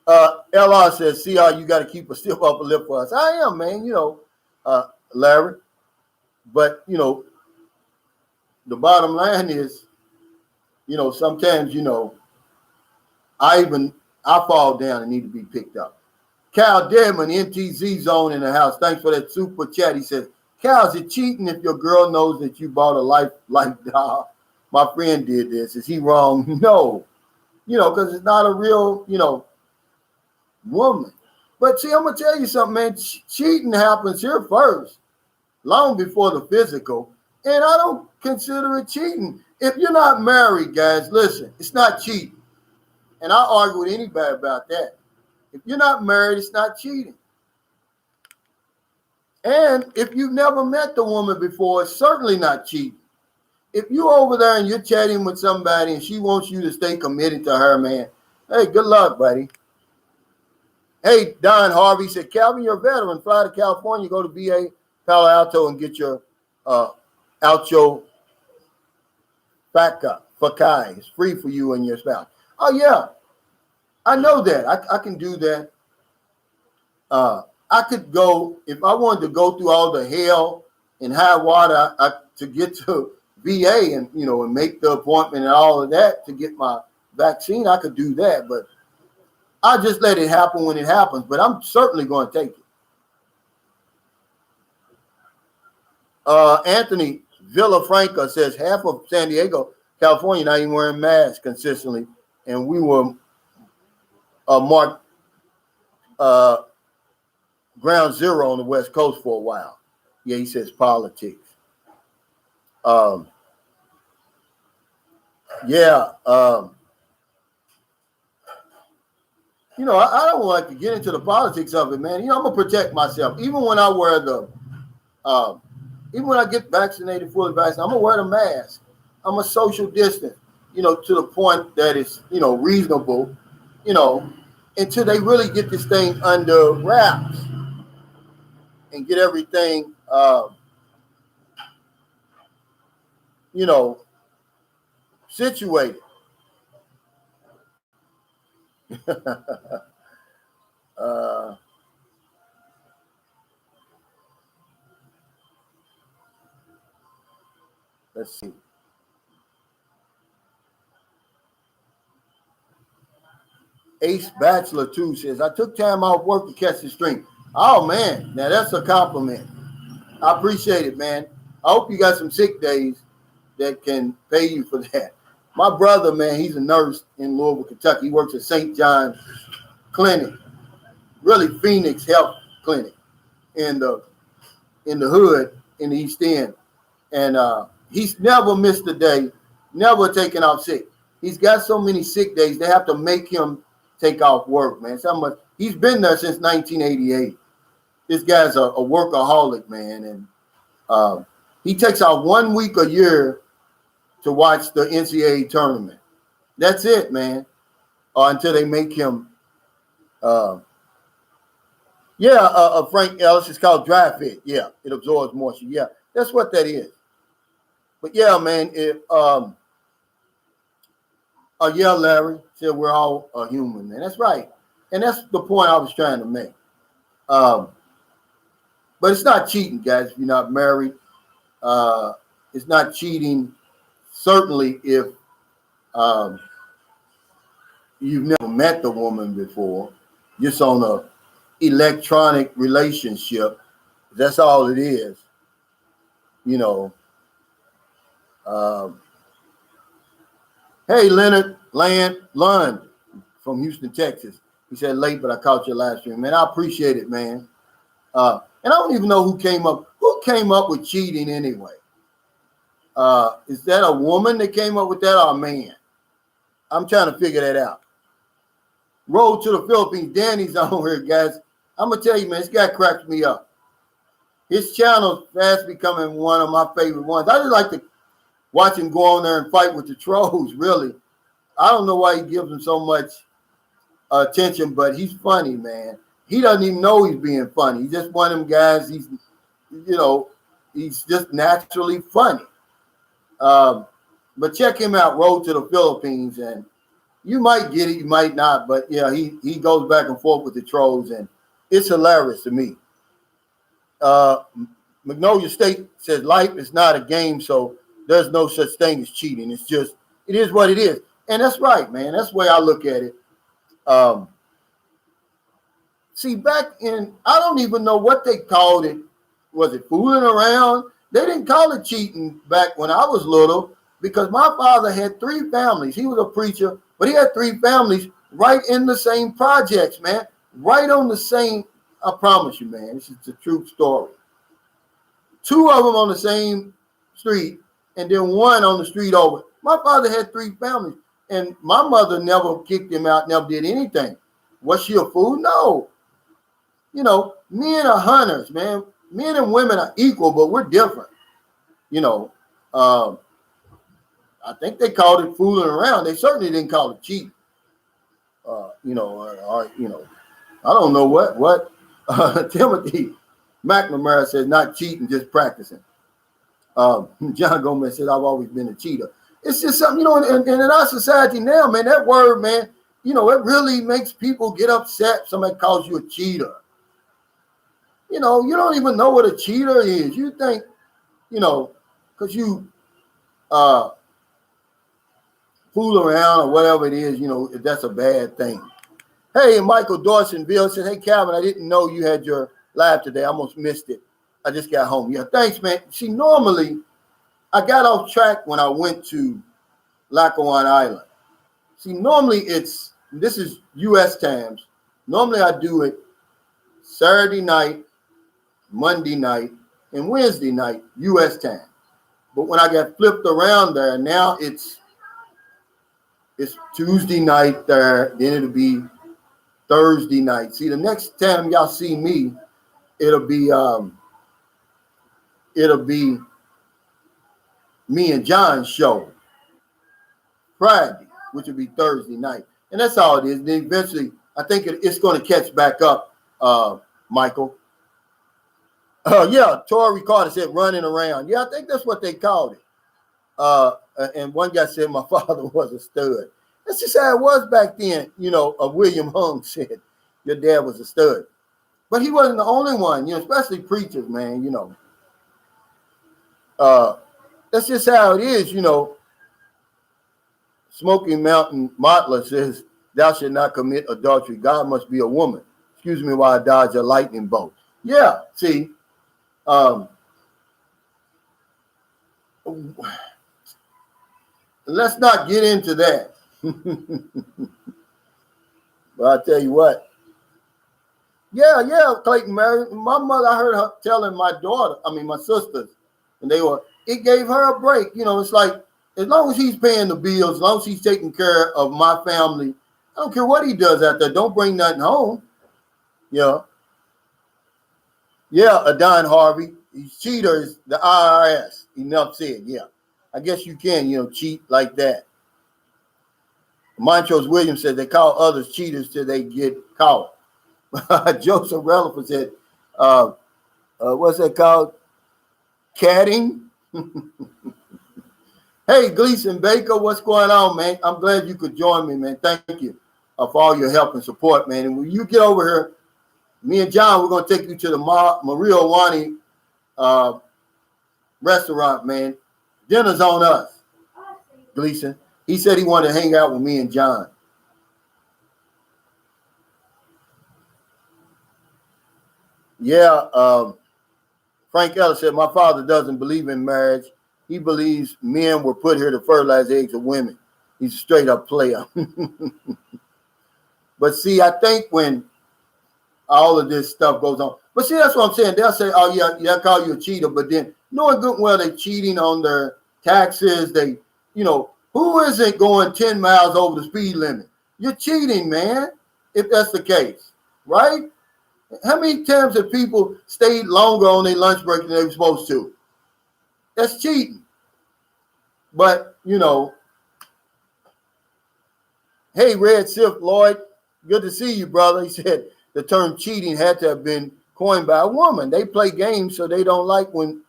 LR says, see how you got to keep a stiff upper lip for us. I am, man, you know, Larry. But, you know, the bottom line is, you know, sometimes, you know, I fall down and need to be picked up. Cal Deadman, NTZ Zone in the house. Thanks for that super chat. He says, Cal, is it cheating if your girl knows that you bought a life doll? My friend did this. Is he wrong? No. You know, because it's not a real, you know, woman. But see, I'm going to tell you something, man. Cheating happens here first, long before the physical. And I don't consider it cheating. If you're not married, guys, listen, it's not cheating. And I argue with anybody about that. If you're not married, it's not cheating. And if you've never met the woman before, it's certainly not cheating. If you're over there and you're chatting with somebody and she wants you to stay committed to her, man, hey, good luck, buddy. Hey, Don Harvey said, Calvin, you're a veteran. Fly to California, go to VA, Palo Alto, and get your Alcho Facai. It's free for you and your spouse. Oh, yeah. I know that. I can do that. I could go, if I wanted to go through all the hell and high water to get to VA and, you know, and make the appointment and all of that to get my vaccine, I could do that. But I just let it happen when it happens. But I'm certainly going to take it. Anthony Villafranca says half of San Diego, California, not even wearing masks consistently. And we were marked ground zero on the West Coast for a while. Yeah, he says politics. You know, I don't want to get into the politics of it, man. You know, I'm going to protect myself. Even when I wear even when I get vaccinated, fully vaccinated, I'm going to wear the mask. I'm a social distance, you know, to the point that it's, you know, reasonable, you know, until they really get this thing under wraps and get everything, you know, situated. Let's see. Ace Bachelor 2 says, I took time off work to catch the stream. Oh, man. Now, that's a compliment. I appreciate it, man. I hope you got some sick days that can pay you for that. My brother, man, he's a nurse in Louisville, Kentucky. He works at St. John's Clinic, really Phoenix Health Clinic in the hood in the East End. And he's never missed a day, never taken off sick. He's got so many sick days, they have to make him take off work, man. He's been there since 1988. This guy's a workaholic, man. And he takes out 1 week a year to watch the NCAA tournament. That's it, man. Until they make him, Frank Ellis, it's called dry fit. Yeah, it absorbs moisture. Yeah, that's what that is. But yeah, man, Larry said we're all a human, man. That's right. And that's the point I was trying to make. But it's not cheating, guys, if you're not married. It's not cheating, certainly, if you've never met the woman before. Just on a electronic relationship. That's all it is. Hey, Leonard Lund from Houston, Texas. He said late, but I caught your live stream. Man, I appreciate it, man. And I don't even know who came up with cheating anyway. Is that a woman that came up with that or a man? I'm trying to figure that out. Road to the Philippines. Danny's on here, guys. I'm going to tell you, man, this guy cracks me up. His channel fast becoming one of my favorite ones. I just like to watch him go on there and fight with the trolls, really. I don't know why he gives them so much attention, but he's funny, man. He doesn't even know he's being funny. He's just one of them guys. He's just naturally funny. But check him out, Road to the Philippines, and you might get it, you might not, but yeah, he goes back and forth with the trolls, and it's hilarious to me. Magnolia State says life is not a game, so there's no such thing as cheating. It is what it is. And that's right, man. That's the way I look at it. See, back in, I don't even know what they called it. Was it fooling around? They didn't call it cheating back when I was little because my father had 3 families. He was a preacher, but he had 3 families right in the same projects, man. Right on the same, I promise you, man. This is a true story. 2 of them on the same street and then 1 on the street over. My father had 3 families, and my mother never kicked him out, never did anything. Was she a fool? No. Men are hunters, man. Men and women are equal, but we're different. I think they called it fooling around. They certainly didn't call it cheating. I don't know what Timothy McNamara says, not cheating, just practicing. John Gomez says, I've always been a cheater. It's just something, and in our society now, man, that word, man, it really makes people get upset. Somebody calls you a cheater. You don't even know what a cheater is. You think, because you fool around or whatever it is, that's a bad thing. Hey, Michael Dawsonville said, hey, Calvin, I didn't know you had your live today. I almost missed it. I just got home. Yeah, thanks, man. See, normally I got off track when I went to Lackawanna Island. See, normally this is U.S. times. Normally I do it Saturday night, Monday night, and Wednesday night, U.S. time. But when I got flipped around there, now it's Tuesday night there, then it'll be Thursday night. See, the next time y'all see me, it'll be me and John's show Friday, which will be Thursday night. And that's all it is. Then eventually, I think it's going to catch back up, Michael. Yeah, Tori Carter said running around. Yeah, I think that's what they called it. And one guy said my father was a stud. That's just how it was back then. William Hung said your dad was a stud. But he wasn't the only one, especially preachers, man, That's just how it is, Smoky Mountain Motler says, thou should not commit adultery. God must be a woman. Excuse me while I dodge a lightning bolt. Yeah, see, let's not get into that. But I'll tell you what. Yeah, Clayton, Mary. My mother, I heard her telling my sisters, and it gave her a break. It's like, as long as he's paying the bills, as long as he's taking care of my family, I don't care what he does out there. Don't bring nothing home. Yeah, Adon Harvey. He's cheaters, the IRS. Enough said. Yeah, I guess you can, cheat like that. Montrose Williams said they call others cheaters till they get caught. Joseph Relaford said, what's that called? Catting? Hey, Gleason Baker, what's going on, man? I'm glad you could join me, man. Thank you for all your help and support, man. And when you get over here, me and John, we're going to take you to the Maria Wani restaurant, man. Dinner's on us, Gleason. He said he wanted to hang out with me and John. Yeah, Frank Ellis said, my father doesn't believe in marriage. He believes men were put here to fertilize the eggs of women. He's a straight up player. But see, I think when all of this stuff goes on, but see, that's what I'm saying. They'll say, oh, yeah, they'll call you a cheater. But then knowing good and well they're cheating on their taxes, who isn't going 10 miles over the speed limit? You're cheating, man, if that's the case, right? How many times have people stayed longer on their lunch break than they were supposed to? That's cheating. But, hey, Red Silk Lloyd, good to see you, brother. He said the term cheating had to have been coined by a woman. They play games, so they don't like when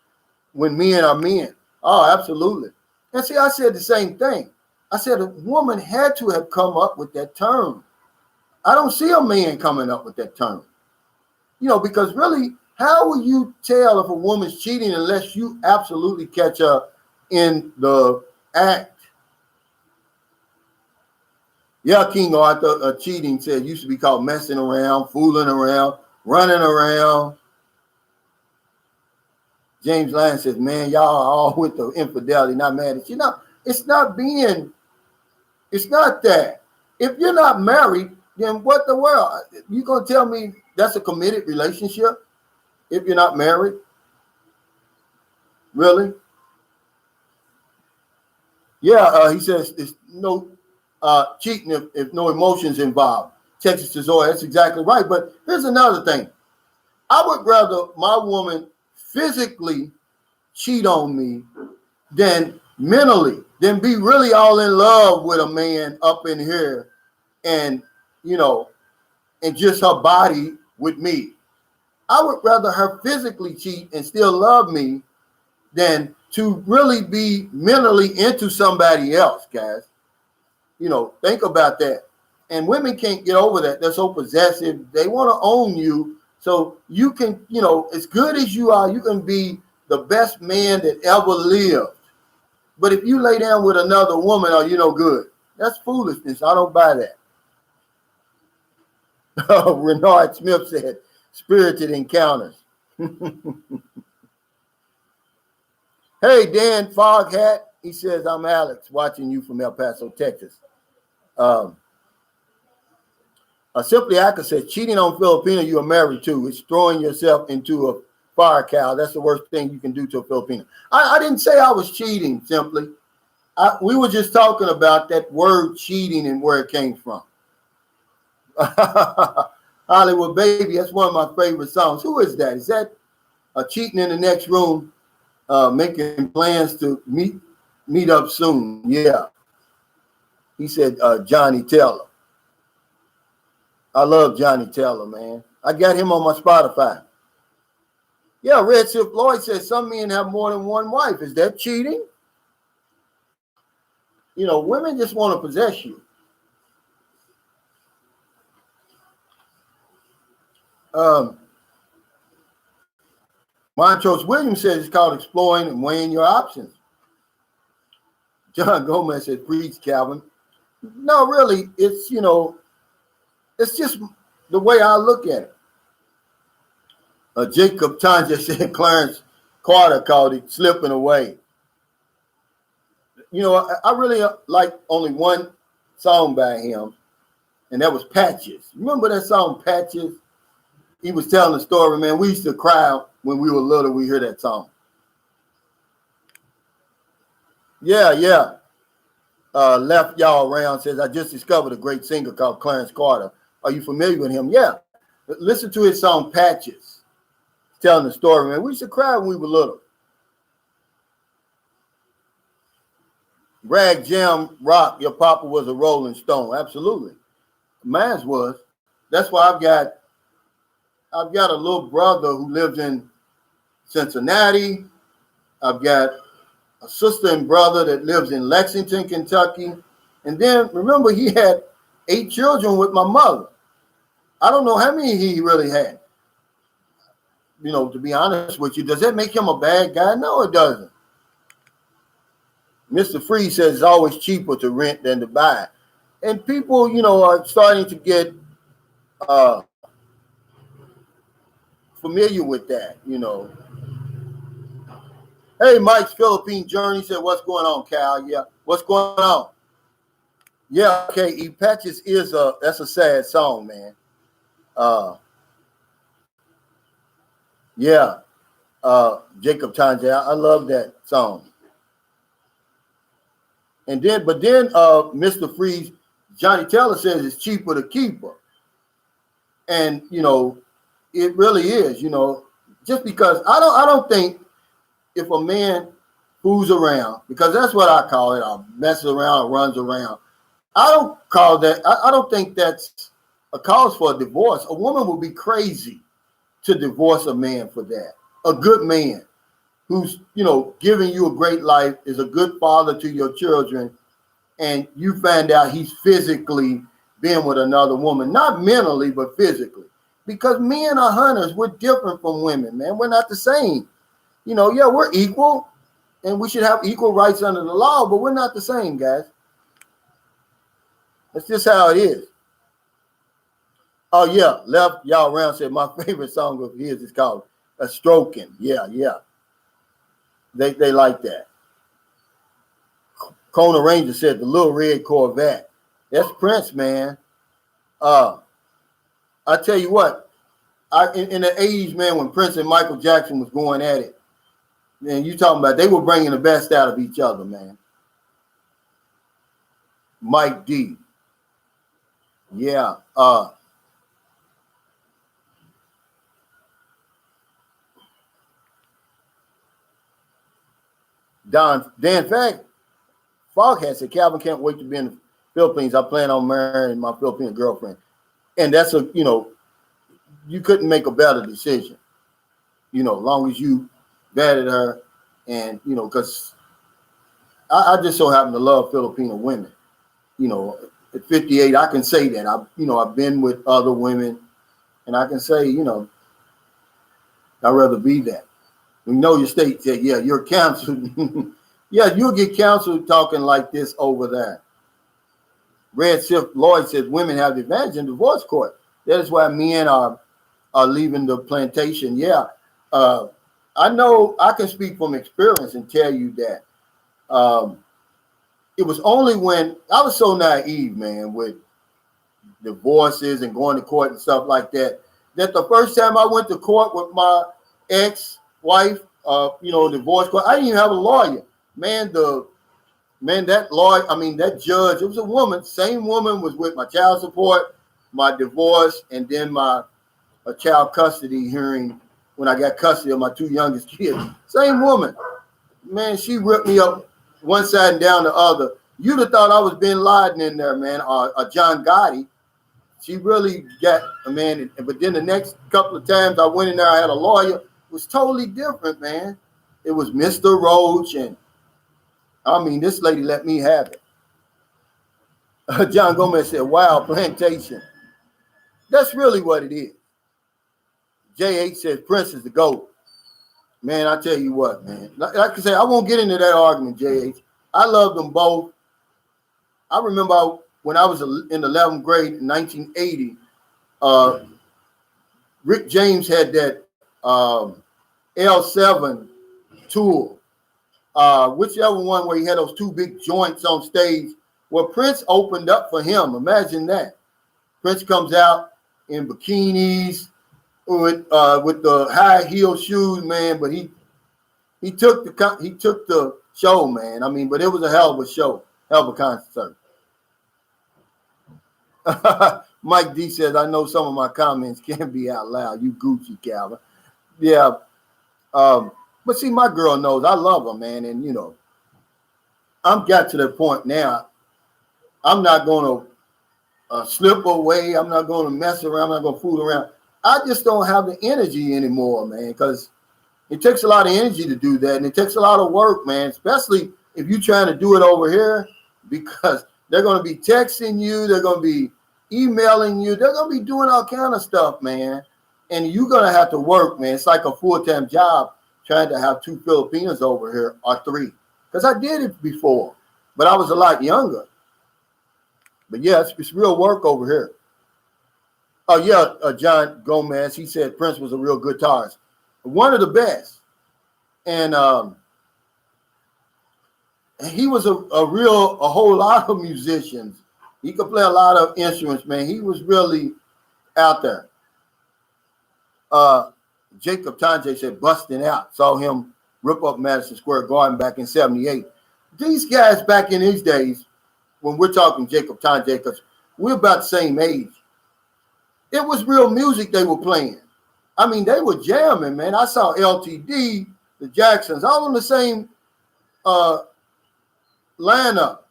men are men. Oh, absolutely. And see, I said the same thing. I said a woman had to have come up with that term. I don't see a man coming up with that term. Because really, how will you tell if a woman's cheating unless you absolutely catch her in the act? Yeah, King Arthur, cheating said used to be called messing around, fooling around, running around. James Lyon says, man, y'all are all with the infidelity, not mad at you. It's not that. If you're not married, then what the world? You gonna tell me that's a committed relationship if you're not married? Really? Yeah, he says it's no cheating if no emotions involved. Texas to Zoe, that's exactly right. But here's another thing. I would rather my woman physically cheat on me than mentally, than be really all in love with a man up in here and, and just her body with me. I would rather her physically cheat and still love me than to really be mentally into somebody else, guys. Think about that. And women can't get over that. They're so possessive. They want to own you. So you can, as good as you are, you can be the best man that ever lived. But if you lay down with another woman, are you no good? That's foolishness. I don't buy that. Renard Smith said, spirited encounters. Hey, Dan Foghat. He says, I'm Alex, watching you from El Paso, Texas. Simply Aka says, cheating on Filipino you are married to is throwing yourself into a fire cow. That's the worst thing you can do to a Filipino. I didn't say I was cheating, Simply. We were just talking about that word cheating and where it came from. Hollywood Baby, that's one of my favorite songs. Who is that? Is that cheating in the next room, making plans to meet up soon? Yeah. He said Johnny Taylor. I love Johnny Taylor, man. I got him on my Spotify. Yeah, Red Silk Lloyd says some men have more than one wife. Is that cheating? Women just want to possess you. Montrose Williams says it's called exploring and weighing your options. John Gomez said, preach, Calvin. No, really, it's, it's just the way I look at it. Jacob Tanja said Clarence Carter called it slipping away. you know, I really like only one song by him, and that was Patches. Remember that song, Patches? He was telling the story, man. We used to cry when we were little. We hear that song. Yeah, yeah. Left y'all around says, I just discovered a great singer called Clarence Carter. Are you familiar with him? Yeah. Listen to his song Patches. Telling the story, man. We used to cry when we were little. Rag Jam Rock, your papa was a Rolling Stone. Absolutely. Mine was. That's why I've got a little brother who lives in Cincinnati. I've got a sister and brother that lives in Lexington, Kentucky. And then remember, he had 8 children with my mother. I don't know how many he really had. You know, to be honest with you, does that make him a bad guy? No, it doesn't. Mr. Free says it's always cheaper to rent than to buy. And people, you know, are starting to get familiar with that, you know. Hey, Mike's Philippine Journey said, what's going on, Cal? Yeah, what's going on? Yeah, okay, Patches that's a sad song, man. Yeah, Jacob Tanje, I love that song. And then, Mr. Freeze, Johnny Taylor says it's cheaper to keep her. And, you know, it really is, you know, just because I don't think if a man fools around, because that's what I call it, messes around, runs around. I don't call that, I don't think that's a cause for a divorce. A woman would be crazy to divorce a man for that. A good man who's, you know, giving you a great life, is a good father to your children, and you find out he's physically being with another woman, not mentally, but physically. Because men are hunters. We're different from women, man. We're not the same. You know, yeah, we're equal, and we should have equal rights under the law, but we're not the same, guys. That's just how it is. Oh, yeah, Left Y'all Around said my favorite song of his is called A Stroking. Yeah, yeah. They like that. Kona Ranger said the Little Red Corvette. That's Prince, man. I tell you what, in the 80s, man, when Prince and Michael Jackson was going at it, man, you talking about they were bringing the best out of each other, man. Mike D. Yeah. Dan Fact, Foghat said, Calvin can't wait to be in the Philippines. I plan on marrying my Philippine girlfriend. And that's you know, you couldn't make a better decision, you know, as long as you vetted her. And, you know, because I just so happen to love Filipino women. You know, at 58, I can say that. I've been with other women, and I can say, you know, I'd rather be that. We know your state said, yeah, you're counseled. Yeah, you'll get counseled talking like this over there. Red Silk Lloyd says women have the advantage in divorce court. That is why men are leaving the plantation. Yeah. I know I can speak from experience and tell you that it was only when I was so naive, man, with divorces and going to court and stuff like that, that the first time I went to court with my ex-wife, you know, divorce court, I didn't even have a lawyer. That lawyer, that judge, it was a woman, same woman was with my child support, my divorce, and then a child custody hearing when I got custody of my 2 youngest kids. Same woman. Man, she ripped me up one side and down the other. You'd have thought I was Bin Laden in there, man, or John Gotti. She really got, man, but then the next couple of times I went in there, I had a lawyer. It was totally different, man. It was Mr. Roach, and this lady let me have it. John Gomez said, wow, plantation. That's really what it is. JH says Prince is the GOAT. Man, I tell you what, man. Like I say, I won't get into that argument, JH. I love them both. I remember when I was in 11th grade in 1980, Rick James had that L7 tool. whichever one where he had those two big joints on stage, where Prince opened up for him. Imagine that. Prince comes out in bikinis with the high heel shoes, man. But he took the show, man. I mean, but it was a hell of a show, hell of a concert. Mike D says, I know some of my comments can't be out loud. You Gucci, Calvin. Yeah. But see, my girl knows I love her, man. And, you know, I'm got to the point now. I'm not going to slip away. I'm not going to mess around. I'm not going to fool around. I just don't have the energy anymore, man, because it takes a lot of energy to do that. And it takes a lot of work, man, especially if you're trying to do it over here, because they're going to be texting you. They're going to be emailing you. They're going to be doing all kind of stuff, man. And you're going to have to work, man. It's like a full-time job trying to have two Filipinos over here or three. Because I did it before, but I was a lot younger. But yeah, it's real work over here. Oh, yeah, John Gomez, he said Prince was a real guitarist. One of the best. And he was a whole lot of musicians. He could play a lot of instruments, man. He was really out there. Jacob Tanjay said busting out. Saw him rip up Madison Square Garden back in 78. These guys back in these days, when we're talking Jacob Tanjay, because we're about the same age, it was real music they were playing. I mean, they were jamming, man. I saw LTD, the Jacksons, all in the same lineup.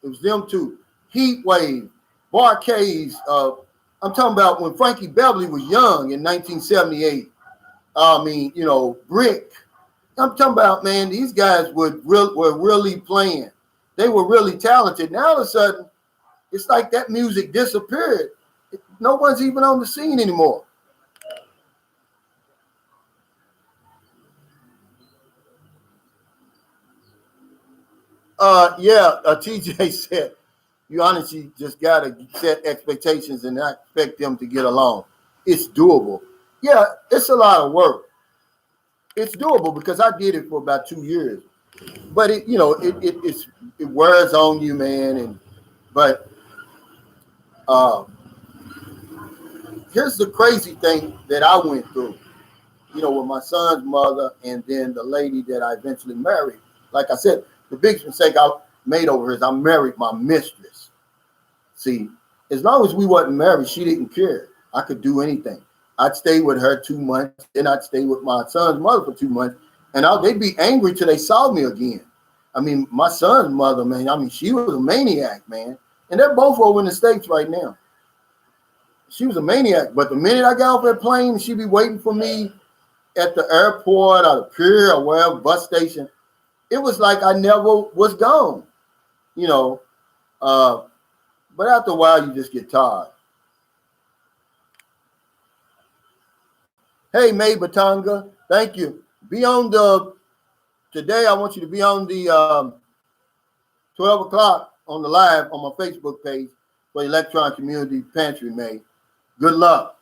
It was them two. Heat Wave, Barcades. I'm talking about when Frankie Beverly was young in 1978. I mean, you know, Brick. I'm talking about, man, these guys were really playing. They were really talented. Now all of a sudden, it's like that music disappeared. No one's even on the scene anymore. TJ said, you honestly just got to set expectations and not expect them to get along. It's doable. Yeah, it's a lot of work. It's doable because I did it for about 2 years. But it wears on you, man. But here's the crazy thing that I went through. You know, with my son's mother and then the lady that I eventually married. Like I said, the biggest mistake I made over here is I married my mistress. See, as long as we wasn't married, she didn't care. I could do anything. I'd stay with her 2 months, then I'd stay with my son's mother for 2 months, and they'd be angry till they saw me again. I mean, my son's mother, man, I mean, she was a maniac, man. And they're both over in the States right now. She was a maniac, but the minute I got off that plane, she'd be waiting for me at the airport or the pier or wherever, bus station. It was like I never was gone, you know. But after a while, you just get tired. Hey, May Batanga, thank you. Today I want you to be on the 12 o'clock on the live on my Facebook page for Electron Community Pantry, May. Good luck.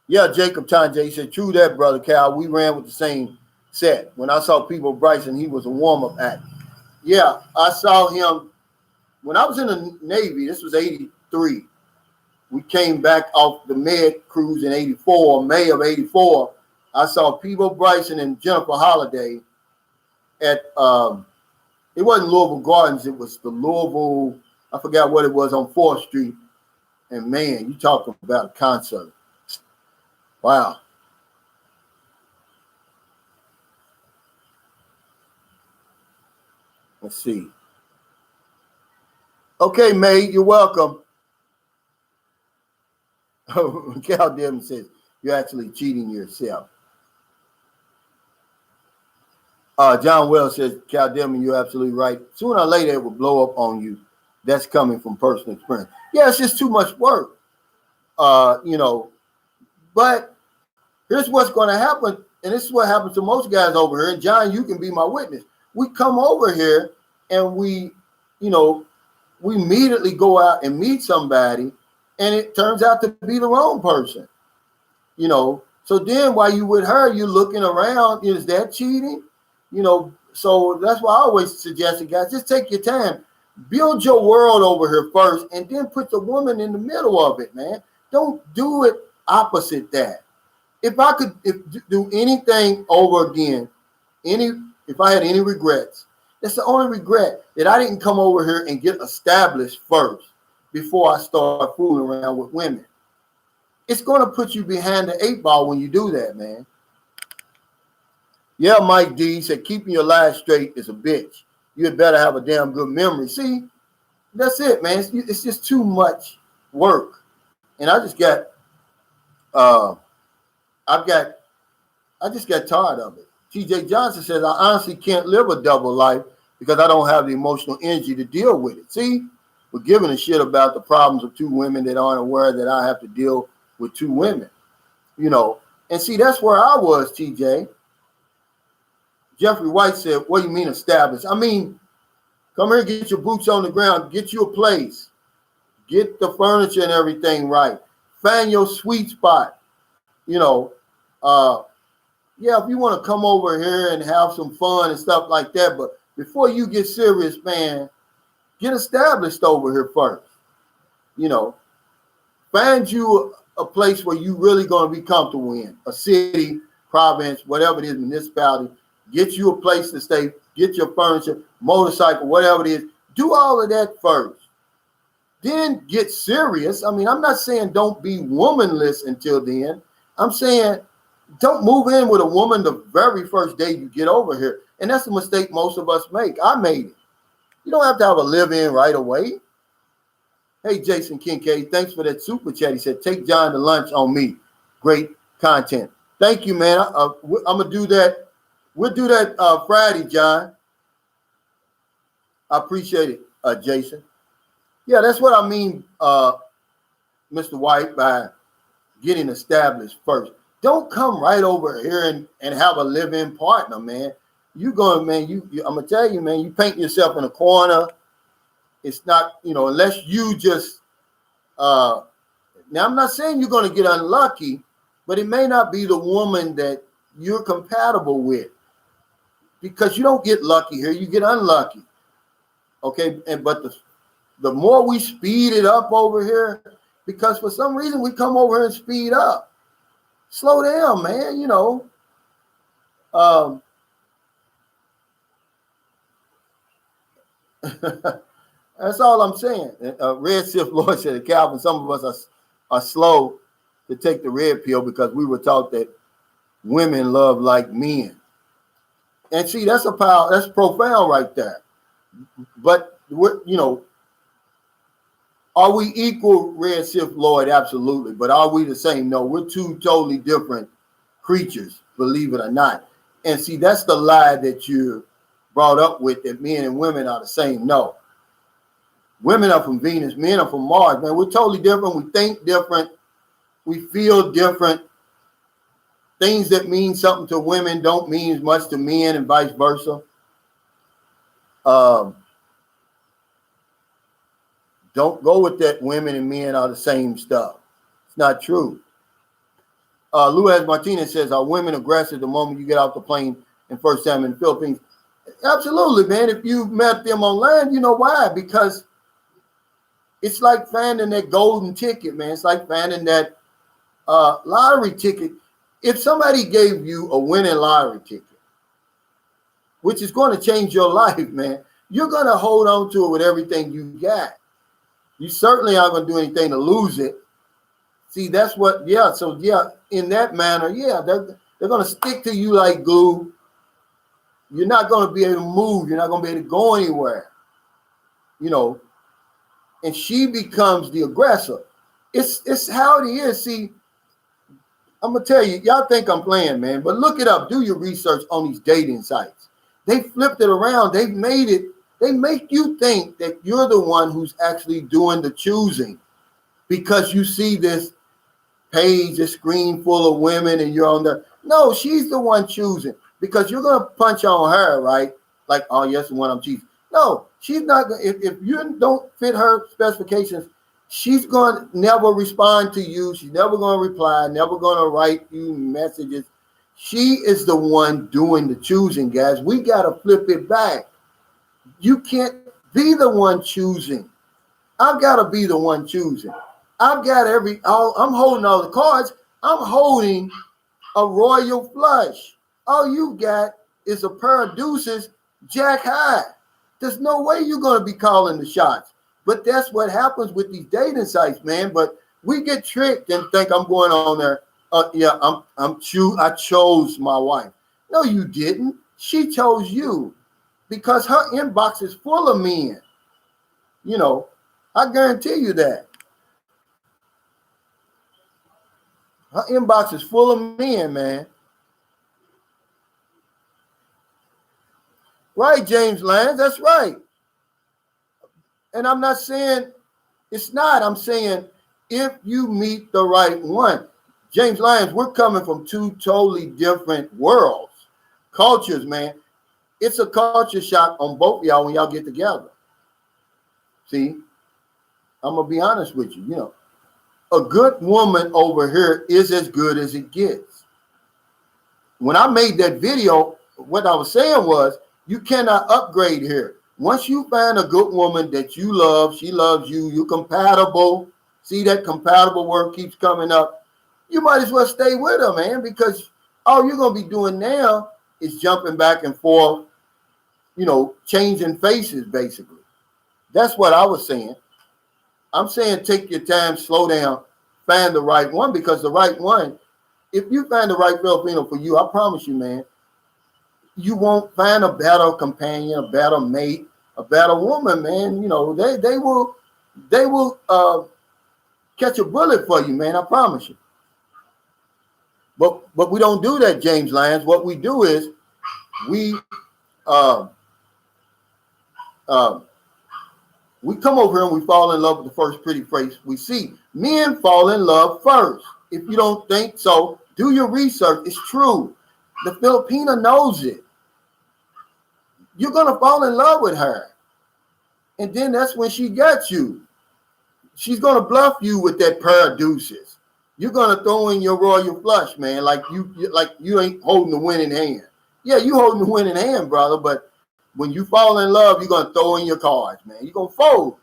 Yeah, Jacob Tanjay said, true that, Brother Cal. We ran with the same set. When I saw People Bryson, he was a warm-up act. Yeah, I saw him when I was in the Navy. This was 83. We came back off the MECQ cruise in 84, May of 84. I saw People Bryson and Jennifer Holliday at, it wasn't Louisville Gardens. It was the Louisville, I forgot what it was, on 4th Street. And man, you talking about a concert. Wow. Let's see. Okay, May, you're welcome. Cal Devin says, you're actually cheating yourself. John Wells says, Cal Devin, you're absolutely right. Sooner or later, it will blow up on you. That's coming from personal experience. Yeah, it's just too much work. You know, but here's what's going to happen. And this is what happens to most guys over here. And John, you can be my witness. We come over here and we immediately go out and meet somebody, and it turns out to be the wrong person. You know, so then while you with her, you're looking around, is that cheating? So that's why I always suggest it, guys, just take your time. Build your world over here first, and then put the woman in the middle of it, man. Don't do it opposite that. If I could do anything over again, if I had any regrets, that's the only regret, that I didn't come over here and get established first before I start fooling around with women. It's going to put you behind the 8 ball when you do that, man. Yeah, Mike D said, keeping your lies straight is a bitch. You had better have a damn good memory. See, that's it, man. It's just too much work. And I just got, I just got tired of it. TJ Johnson says, I honestly can't live a double life because I don't have the emotional energy to deal with it. See, we're giving a shit about the problems of 2 women that aren't aware that I have to deal with 2 women, And see, that's where I was, TJ. Jeffrey White said, what do you mean established? I mean, come here, get your boots on the ground, get you a place, get the furniture and everything right, find your sweet spot. If you want to come over here and have some fun and stuff like that, but before you get serious, man, get established over here first. Find you a place where you really going to be comfortable in, a city, province, whatever it is, municipality. Get you a place to stay, get your furniture, motorcycle, whatever it is. Do all of that first. Then get serious. I mean, I'm not saying don't be womanless until then. I'm saying don't move in with a woman the very first day you get over here. And that's a mistake most of us make. I made it. You don't have to have a live-in right away. Hey, Jason Kincaid, thanks for that super chat. He said, take John to lunch on me. Great content. Thank you, man. I'm going to do that. We'll do that Friday, John. I appreciate it, Jason. Yeah, that's what I mean, Mr. White, by getting established first. Don't come right over here and have a live-in partner, man. I'm going to tell you, man, you paint yourself in a corner. It's not, unless you just, now I'm not saying you're going to get unlucky, but it may not be the woman that you're compatible with, because you don't get lucky here, you get unlucky. Okay, but the more we speed it up over here, because for some reason we come over here and speed up. Slow down, man, That's all I'm saying. Red Sif Lloyd said, Calvin, some of us are slow to take the red pill because we were taught that women love like men. And see, that's profound right there. But are we equal, Red Sif Lloyd? Absolutely. But are we the same? No, we're 2 totally different creatures, believe it or not. And see, that's the lie that you're brought up with, that men and women are the same. No. Women are from Venus, men are from Mars, man. We're totally different. We think different. We feel different. Things that mean something to women don't mean as much to men, and vice versa. Don't go with that women and men are the same stuff. It's not true. Luis Martinez says, are women aggressive the moment you get off the plane and first time in the Philippines? Absolutely, man. If you met them online, you know why? Because it's like finding that golden ticket, man. It's like finding that lottery ticket. If somebody gave you a winning lottery ticket, which is going to change your life, man, you're going to hold on to it with everything you got. You certainly aren't going to do anything to lose it. See, that's what, So, in that manner, they're going to stick to you like glue. You're not going to be able to move. You're not going to be able to go anywhere. And she becomes the aggressor. It's how it is. See, I'm going to tell you, y'all think I'm playing, man, but look it up. Do your research on these dating sites. They flipped it around. They made it. They make you think that you're the one who's actually doing the choosing because you see this page, a screen full of women, and you're on there. No, she's the one choosing because you're going to punch on her, right? Like, oh, yes, the one I'm choosing. No, she's not. If you don't fit her specifications, she's going to never respond to you. She's never going to reply, never going to write you messages. She is the one doing the choosing, guys. We got to flip it back. You can't be the one choosing. I've got to be the one choosing. I've got I'm holding all the cards. I'm holding a royal flush. All you got is a pair of deuces, jack high. There's no way you're going to be calling the shots. But that's what happens with these dating sites, man. But we get tricked and think I'm going on there. I chose my wife. No, you didn't. She chose you because her inbox is full of men. You know, I guarantee you that. Her inbox is full of men, man. Right, James Lyons, that's right. And I'm not saying it's not. I'm saying if you meet the right one. James Lyons, we're coming from two totally different worlds, cultures, man. It's a culture shock on both of y'all when y'all get together. See, I'm going to be honest with you. You know, a good woman over here is as good as it gets. When I made that video, what I was saying was, you cannot upgrade here. Once you find a good woman that you love, she loves you, you're compatible. See, that compatible word keeps coming up. You might as well stay with her, man, because all you're going to be doing now is jumping back and forth, you know, changing faces, basically. That's what I was saying. I'm saying take your time, slow down, find the right one, because the right one, if you find the right Filipino for you, I promise you, man, you won't find a better companion, a better mate, a better woman, man. You know, they will catch a bullet for you, man. I promise you. But we don't do that, James Lyons. What we do is we come over here and we fall in love with the first pretty face we see. Men fall in love first. If you don't think so, do your research. It's true. The Filipina knows it. You're going to fall in love with her. And then that's when she gets you. She's going to bluff you with that pair of deuces. You're going to throw in your royal flush, man, like you ain't holding the winning hand. Yeah, you holding the winning hand, brother, but when you fall in love, you're going to throw in your cards, man. You're going to fold.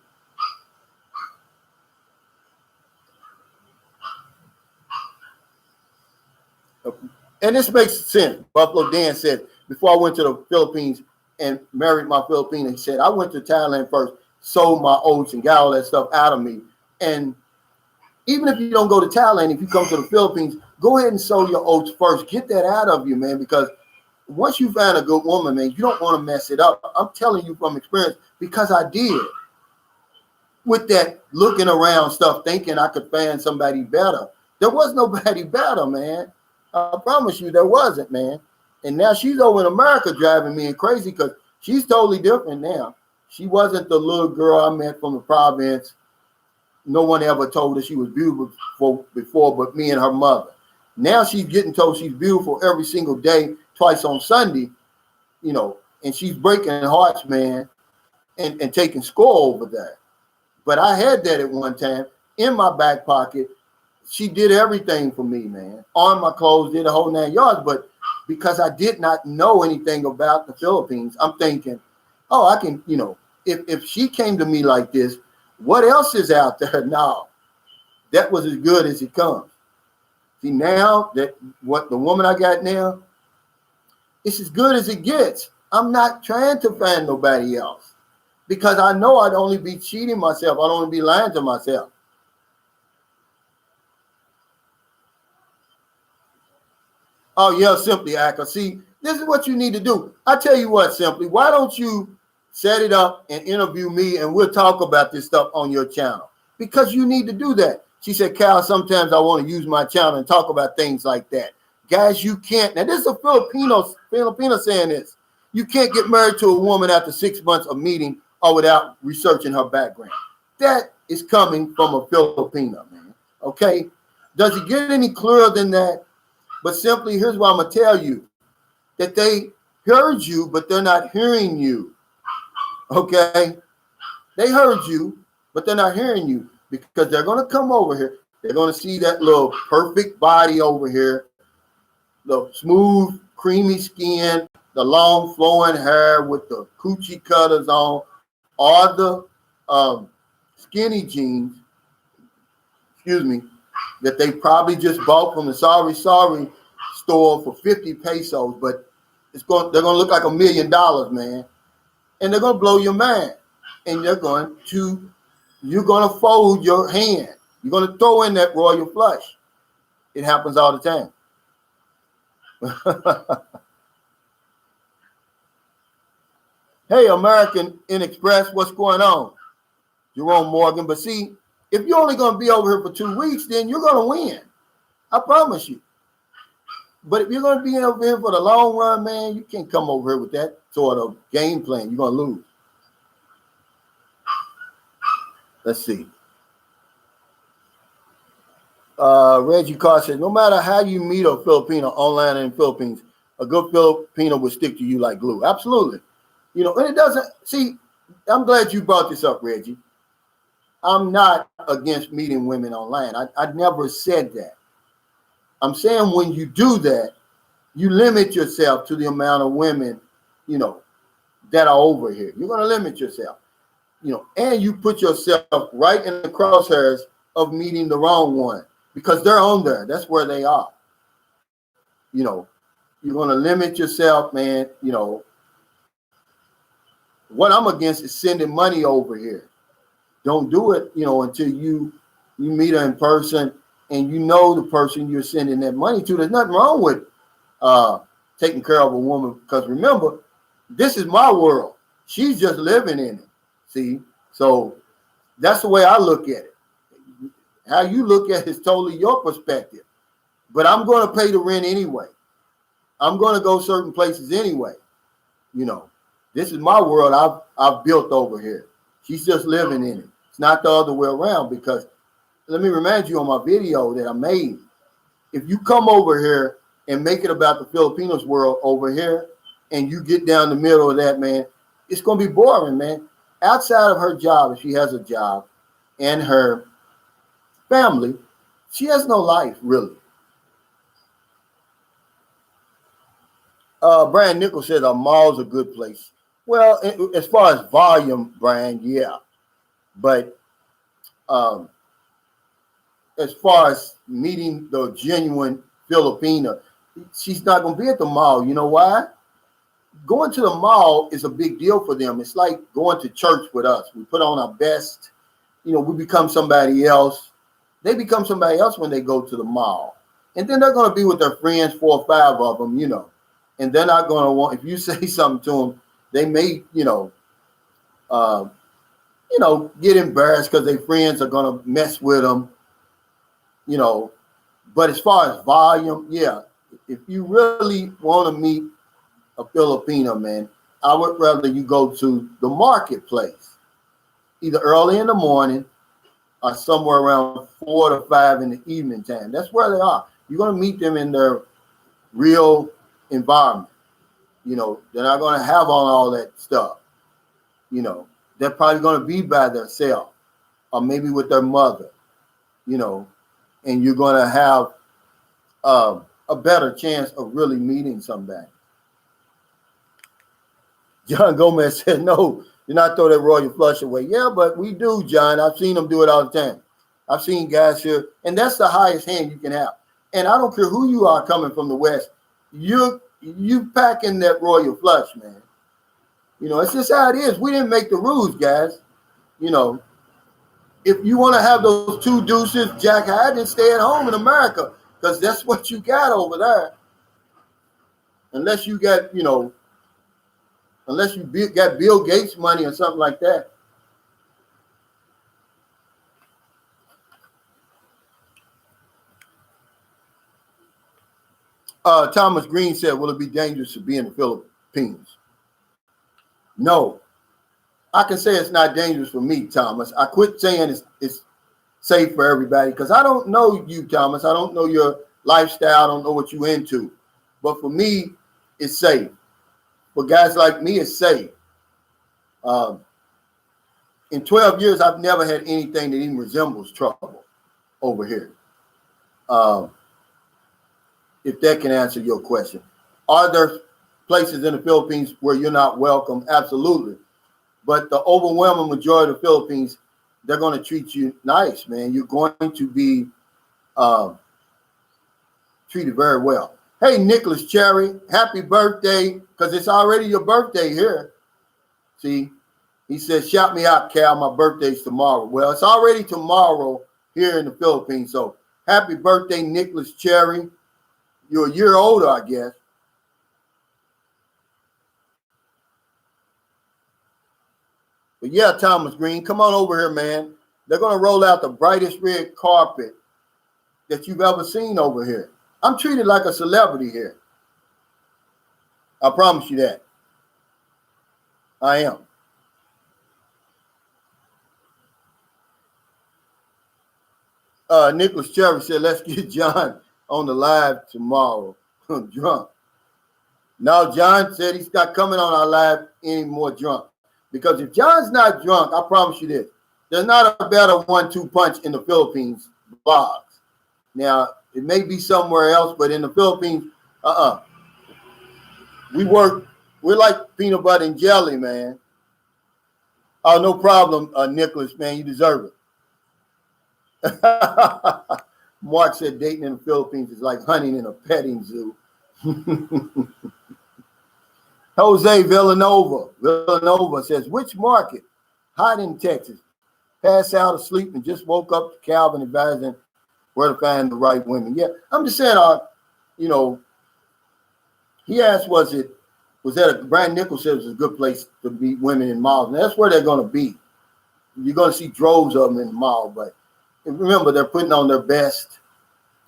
And this makes sense. Buffalo Dan said, before I went to the Philippines and married my Filipina, he said, I went to Thailand first, sold my oats and got all that stuff out of me. And even if you don't go to Thailand, if you come to the Philippines, go ahead and sow your oats first. Get that out of you, man, because once you find a good woman, man, you don't want to mess it up. I'm telling you from experience, because I did. With that looking around stuff, thinking I could find somebody better. There was nobody better, man. I promise you there wasn't, man. And now she's over in America driving me crazy because she's totally different now. She wasn't the little girl I met from the province. No one ever told her she was beautiful before but me and her mother. Now she's getting told she's beautiful every single day, twice on Sunday, you know, and she's breaking hearts, man, and taking score over that. But I had that at one time in my back pocket. She did everything for me, man. On my clothes, did a whole 9 yards. But because I did not know anything about the Philippines, I'm thinking, oh, I can, you know, if she came to me like this, what else is out there? No, that was as good as it comes. See, now that what the woman I got now, it's as good as it gets. I'm not trying to find nobody else because I know I'd only be cheating myself. I'd only be lying to myself. Oh, yeah, Simply Acker. See, this is what you need to do. I tell you what, Simply, why don't you set it up and interview me and we'll talk about this stuff on your channel? Because you need to do that. She said, Cal, sometimes I want to use my channel and talk about things like that. Guys, you can't. Now, this is a Filipino saying this. You can't get married to a woman after 6 months of meeting or without researching her background. That is coming from a Filipina, man. Okay? Does it get any clearer than that? But Simply, here's what I'm going to tell you. That they heard you, but they're not hearing you. Okay? They heard you, but they're not hearing you because they're going to come over here. They're going to see that little perfect body over here. the smooth, creamy skin, the long flowing hair with the coochie cutters on, or the skinny jeans, excuse me, that they probably just bought from the sorry store for 50 pesos, but they're gonna look like $1 million, man. And they're gonna blow your mind. And you're gonna fold your hand. You're gonna throw in that royal flush. It happens all the time. Hey, American Express, what's going on? Jerome Morgan. But see, if you're only going to be over here for 2 weeks, then you're going to win. I promise you. But if you're going to be over here for the long run, man, you can't come over here with that sort of game plan. You're going to lose. Let's see. Reggie Carr says, no matter how you meet a Filipino online in the Philippines, a good Filipino will stick to you like glue. Absolutely. You know, and it doesn't, see, I'm glad you brought this up, Reggie. I'm not against meeting women online. I never said that. I'm saying when you do that, you limit yourself to the amount of women, you know, that are over here. You're going to limit yourself, you know, and you put yourself right in the crosshairs of meeting the wrong one because they're on there. That's where they are. You know, you're going to limit yourself, man. You know, what I'm against is sending money over here. Don't do it, you know, until you meet her in person and you know the person you're sending that money to. There's nothing wrong with taking care of a woman because remember, this is my world. She's just living in it. See, so that's the way I look at it. How you look at it is totally your perspective. But I'm going to pay the rent anyway. I'm going to go certain places anyway. You know, this is my world I've built over here. She's just living in it. It's not the other way around because let me remind you on my video that I made. If you come over here and make it about the Filipinos world over here and you get down the middle of that, man, it's going to be boring, man. Outside of her job, if she has a job and her family, she has no life, really. Brian Nichols said a mall's a good place. Well, as far as volume, Brian, yeah. But as far as meeting the genuine Filipina, she's not going to be at the mall. You know why? Going to the mall is a big deal for them. It's like going to church with us. We put on our best. You know, we become somebody else. They become somebody else when they go to the mall. And then they're going to be with their friends, 4 or 5 of them, you know. And they're not going to want, if you say something to them, they may, get embarrassed because their friends are going to mess with them, you know. But as far as volume, yeah, if you really want to meet a Filipino, man, I would rather you go to the marketplace, either early in the morning or somewhere around 4 to 5 in the evening time. That's where they are. You're going to meet them in their real environment. You know, they're not going to have on all that stuff. You know, they're probably going to be by themselves or maybe with their mother, you know, and you're going to have a better chance of really meeting somebody. John Gomez said, no, do not throw that royal flush away. Yeah, but we do, John. I've seen them do it all the time. I've seen guys here, and that's the highest hand you can have. And I don't care who you are coming from the West, you packing that royal flush, man. You know, it's just how it is. We didn't make the rules, guys. You know, if you want to have those 2 deuces, Jack Hyde, then stay at home in America because that's what you got over there. Unless you got, unless you got Bill Gates money or something like that. Thomas Green said, will it be dangerous to be in the Philippines? No. I can say it's not dangerous for me, Thomas. I quit saying it's safe for everybody because I don't know you, Thomas. I don't know your lifestyle. I don't know what you're into. But for me, it's safe. For guys like me, it's safe. In 12 years, I've never had anything that even resembles trouble over here. if that can answer your question. Are there places in the Philippines where you're not welcome? Absolutely. But the overwhelming majority of the Philippines, they're going to treat you nice, man. You're going to be treated very well. Hey, Nicholas Cherry, happy birthday, because it's already your birthday here. See, he says, shout me out, Cal, my birthday's tomorrow. Well, it's already tomorrow here in the Philippines. So happy birthday, Nicholas Cherry. You're a year older, I guess. But yeah, Thomas Green, come on over here, man. They're going to roll out the brightest red carpet that you've ever seen over here. I'm treated like a celebrity here. I promise you that. I am. Nicholas Cherry said, let's get John on the live tomorrow. Drunk. No, John said he's not coming on our live anymore drunk. Because if John's not drunk, I promise you this, there's not a better 1-2 punch in the Philippines blogs. Now, it may be somewhere else, but in the Philippines, we're like peanut butter and jelly, man. Oh, no problem, Nicholas, man, you deserve it. Mark said dating in the Philippines is like hunting in a petting zoo. Jose Villanova says, which market? Hot in Texas. Pass out asleep and just woke up to Calvin advising where to find the right women. Yeah, I'm just saying, he asked, was that Brian Nichols said it was a good place to meet women in malls. And that's where they're going to be. You're going to see droves of them in the mall. But remember, they're putting on their best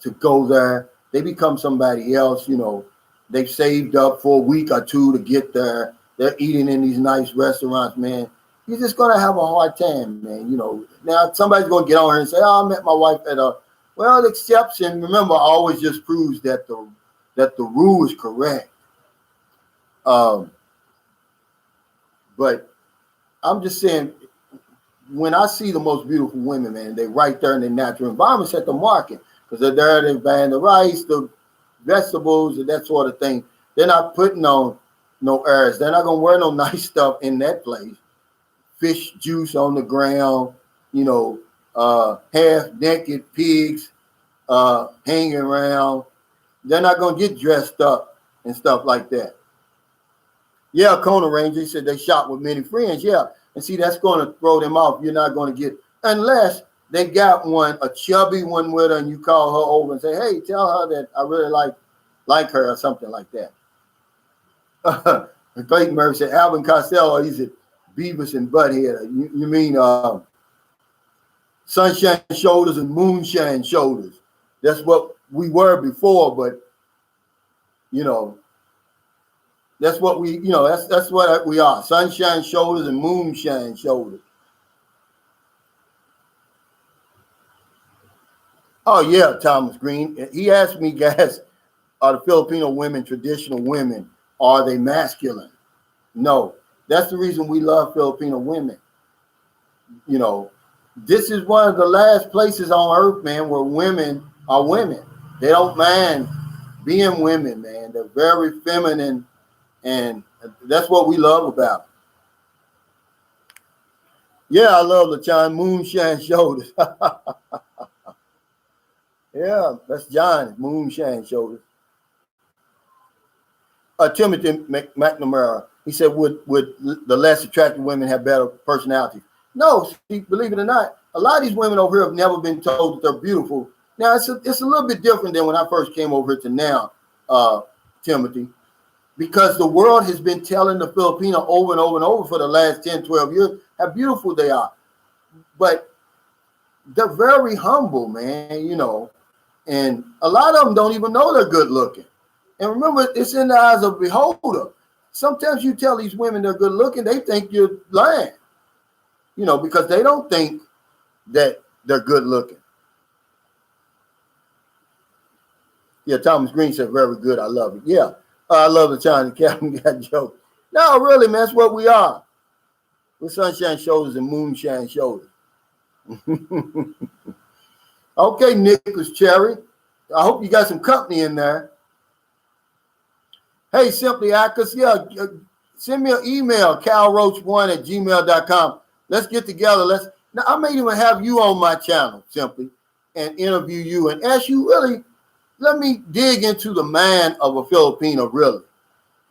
to go there. They become somebody else, They've saved up for a week or two to get there. They're eating in these nice restaurants, man. You're just going to have a hard time, man. Now somebody's going to get on here and say, oh, I met my wife at the exception. Remember, always just proves that the rule is correct. But I'm just saying, when I see the most beautiful women, man, they're right there in their natural environments at the market because they're there, they're buying the rice, the vegetables, and that sort of thing. They're not putting on no airs. They're not going to wear no nice stuff in that place. Fish juice on the ground, half naked pigs hanging around. They're not going to get dressed up and stuff like that. Yeah, Kona Ranger, he said they shop with many friends. Yeah, and see, that's going to throw them off. You're not going to get, unless they got a chubby one with her, and you call her over and say, hey, tell her that I really like her or something like that. Clayton Murray said, Alvin Costello, he's at Beavis and Butthead. You mean sunshine shoulders and moonshine shoulders. That's what we were before, but, that's what that's what we are. Sunshine shoulders and moonshine shoulders. Oh, yeah, Thomas Green. He asked me, guys, are the Filipino women traditional women? Are they masculine? No. That's the reason we love Filipino women. This is one of the last places on earth, man, where women are women. They don't mind being women, man. They're very feminine, and that's what we love about them. Yeah, I love LaChon, moonshine shoulders. Yeah, that's John, moonshine shoulders. Timothy McNamara, he said, would the less attractive women have better personalities? No, see, believe it or not, a lot of these women over here have never been told that they're beautiful. Now, it's a little bit different than when I first came over here to now, Timothy, because the world has been telling the Filipino over and over and over for the last 10, 12 years how beautiful they are. But they're very humble, man, and a lot of them don't even know they're good looking. And remember, it's in the eyes of the beholder. Sometimes you tell these women they're good looking, they think you're lying, because they don't think that they're good looking. Yeah, Thomas Green said, very good. I love it. Yeah, I love the China Captain got joke. No, really, man, that's what we are. We're sunshine shoulders and moonshine shoulders. Okay, Nicholas Cherry. I hope you got some company in there. Hey, Simply Akers, yeah, send me an email, calroach1@gmail.com. Let's get together. Now, I may even have you on my channel, Simply, and interview you and ask you really, let me dig into the man of a Filipino, really,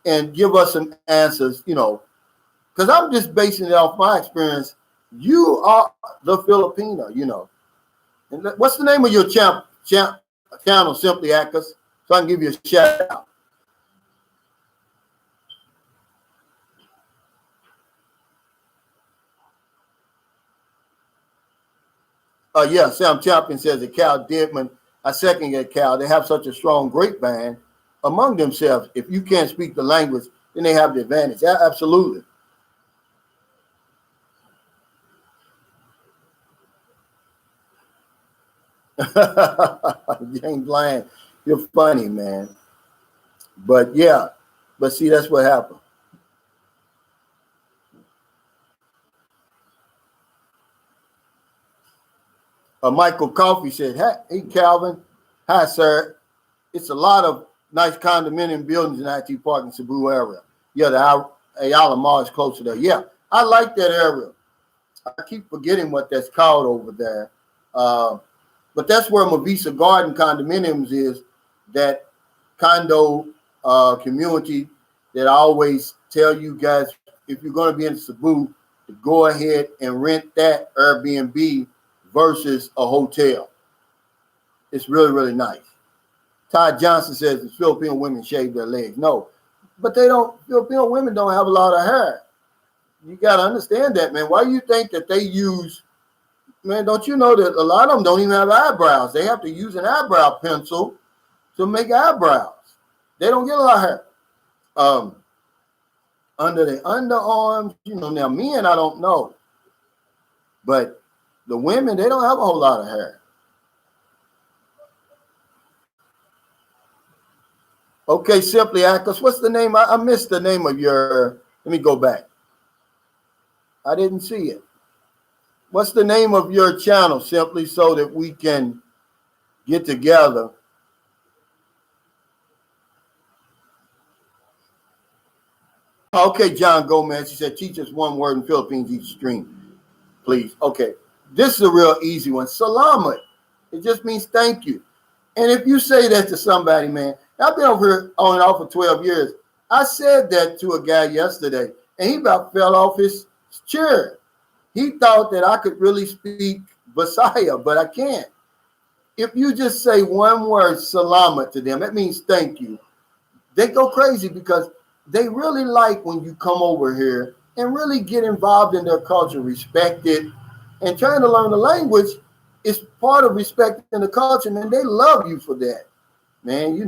and give us some answers, because I'm just basing it off my experience. You are the Filipino, And what's the name of your channel, Simply Akers, so I can give you a shout out? Yeah, Sam Champion says that Cal Deadman, I second that, Cal. They have such a strong grapevine among themselves. If you can't speak the language, then they have the advantage. Yeah, absolutely. James Lyon, you're funny, man. But yeah, but see, that's what happened. Michael Coffey said, hey, Calvin. Hi, sir. It's a lot of nice condominium buildings in IT Park in Cebu area. Yeah, the Ayala Mall is closer there. Yeah, I like that area. I keep forgetting what that's called over there. But that's where Mavisa Garden Condominiums is, that condo community that I always tell you guys, if you're going to be in Cebu, to go ahead and rent that Airbnb versus a hotel. It's really, really nice. Todd Johnson says the Filipino women shave their legs. No, but Filipino women don't have a lot of hair. You got to understand that, man. Why do you think that they use, man, don't you know that a lot of them don't even have eyebrows? They have to use an eyebrow pencil to make eyebrows. They don't get a lot of hair. Under the underarms, now men, I don't know. But the women, they don't have a whole lot of hair. Okay, Simply Akers, what's the name? I missed the name of your, let me go back. I didn't see it. What's the name of your channel, Simply, so that we can get together? Okay, John Gomez, he said, teach us one word in Philippines each stream, please. Okay, this is a real easy one. Salamat. It just means thank you. And if you say that to somebody, man, I've been over here on and off for 12 years. I said that to a guy yesterday, and he about fell off his chair. He thought that I could really speak Visaya, but I can't. If you just say one word, salamat, to them, that means thank you. They go crazy because they really like when you come over here and really get involved in their culture, respect it, and trying to learn the language is part of respecting the culture, man. They love you for that, man.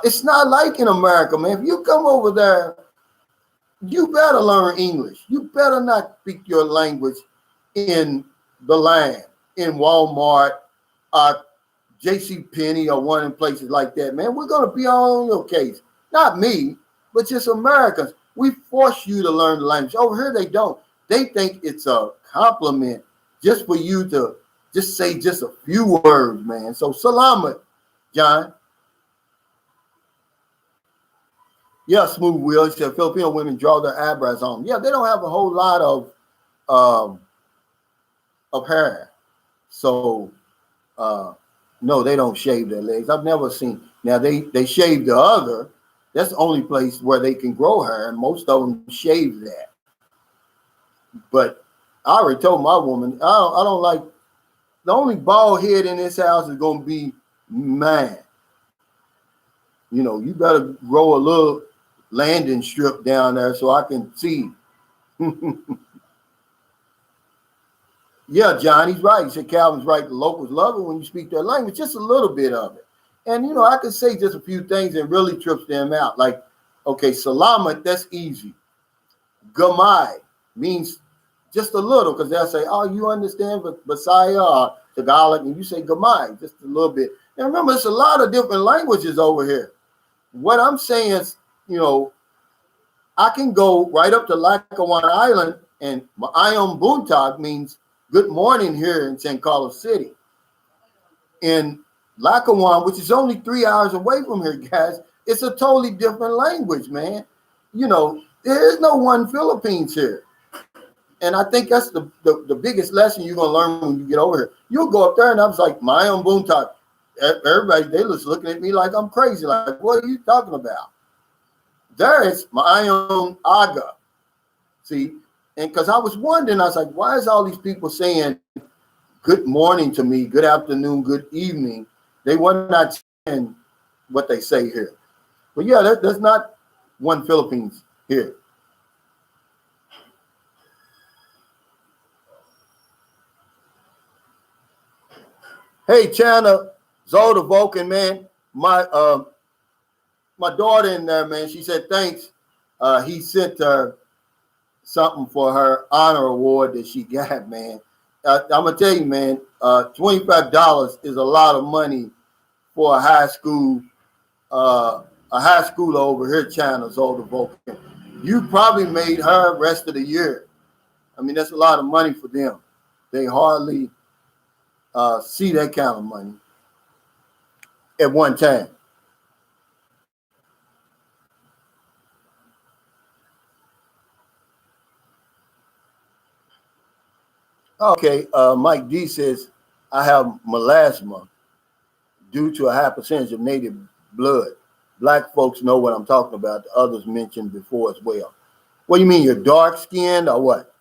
It's not like in America, man. If you come over there, you better learn English. You better not speak your language in the land, in Walmart, J.C. Penney, or one in places like that, man. We're going to be on your case. Not me, but just Americans. We force you to learn the language. Over here, they don't. They think it's a compliment just for you to just say just a few words, man. So, salamat, John. Yeah, Smooth Will. He said Filipino women draw their eyebrows on. Yeah, they don't have a whole lot of hair. So, no, they don't shave their legs. I've never seen. Now, they shave the other. That's the only place where they can grow hair, and most of them shave that. But I already told my woman, I don't like, the only bald head in this house is going to be mine. You better grow a little landing strip down there so I can see. Yeah, John, he's right. He said Calvin's right. The locals love it when you speak their language, just a little bit of it. And, I can say just a few things and really trips them out. Like, okay, salamat, that's easy. Gamay means just a little, because they'll say, oh, you understand Visaya or Tagalog, and you say gamay, just a little bit. And remember, it's a lot of different languages over here. What I'm saying is, I can go right up to Lackawanna Island, and Ma'ayong Buntag means good morning here in San Carlos City. In Lackawanna, which is only 3 hours away from here, guys, it's a totally different language, man. You know, there is no one Philippines here. And I think that's the biggest lesson you're gonna learn when you get over here. You'll go up there, and I was like, my own boontak. Everybody, they was looking at me like I'm crazy. Like, what are you talking about? There is my own aga. See, and because I was wondering, I was like, why is all these people saying good morning to me, good afternoon, good evening? They were not saying what they say here. But yeah, there's not one Philippines here. Hey, China, Zoda Vulcan, man, my daughter in there, man, she said thanks. He sent her something for her honor award that she got, man. I'm gonna tell you, man, $25 is a lot of money for a high school over here, China, Zoda Vulcan. You probably made her rest of the year. I mean, that's a lot of money for them. They hardly see that kind of money at one time. Okay, Mike D says, I have melasma due to a high percentage of native blood. Black folks know what I'm talking about. The others mentioned before as well. What do you mean, you're dark skinned or what?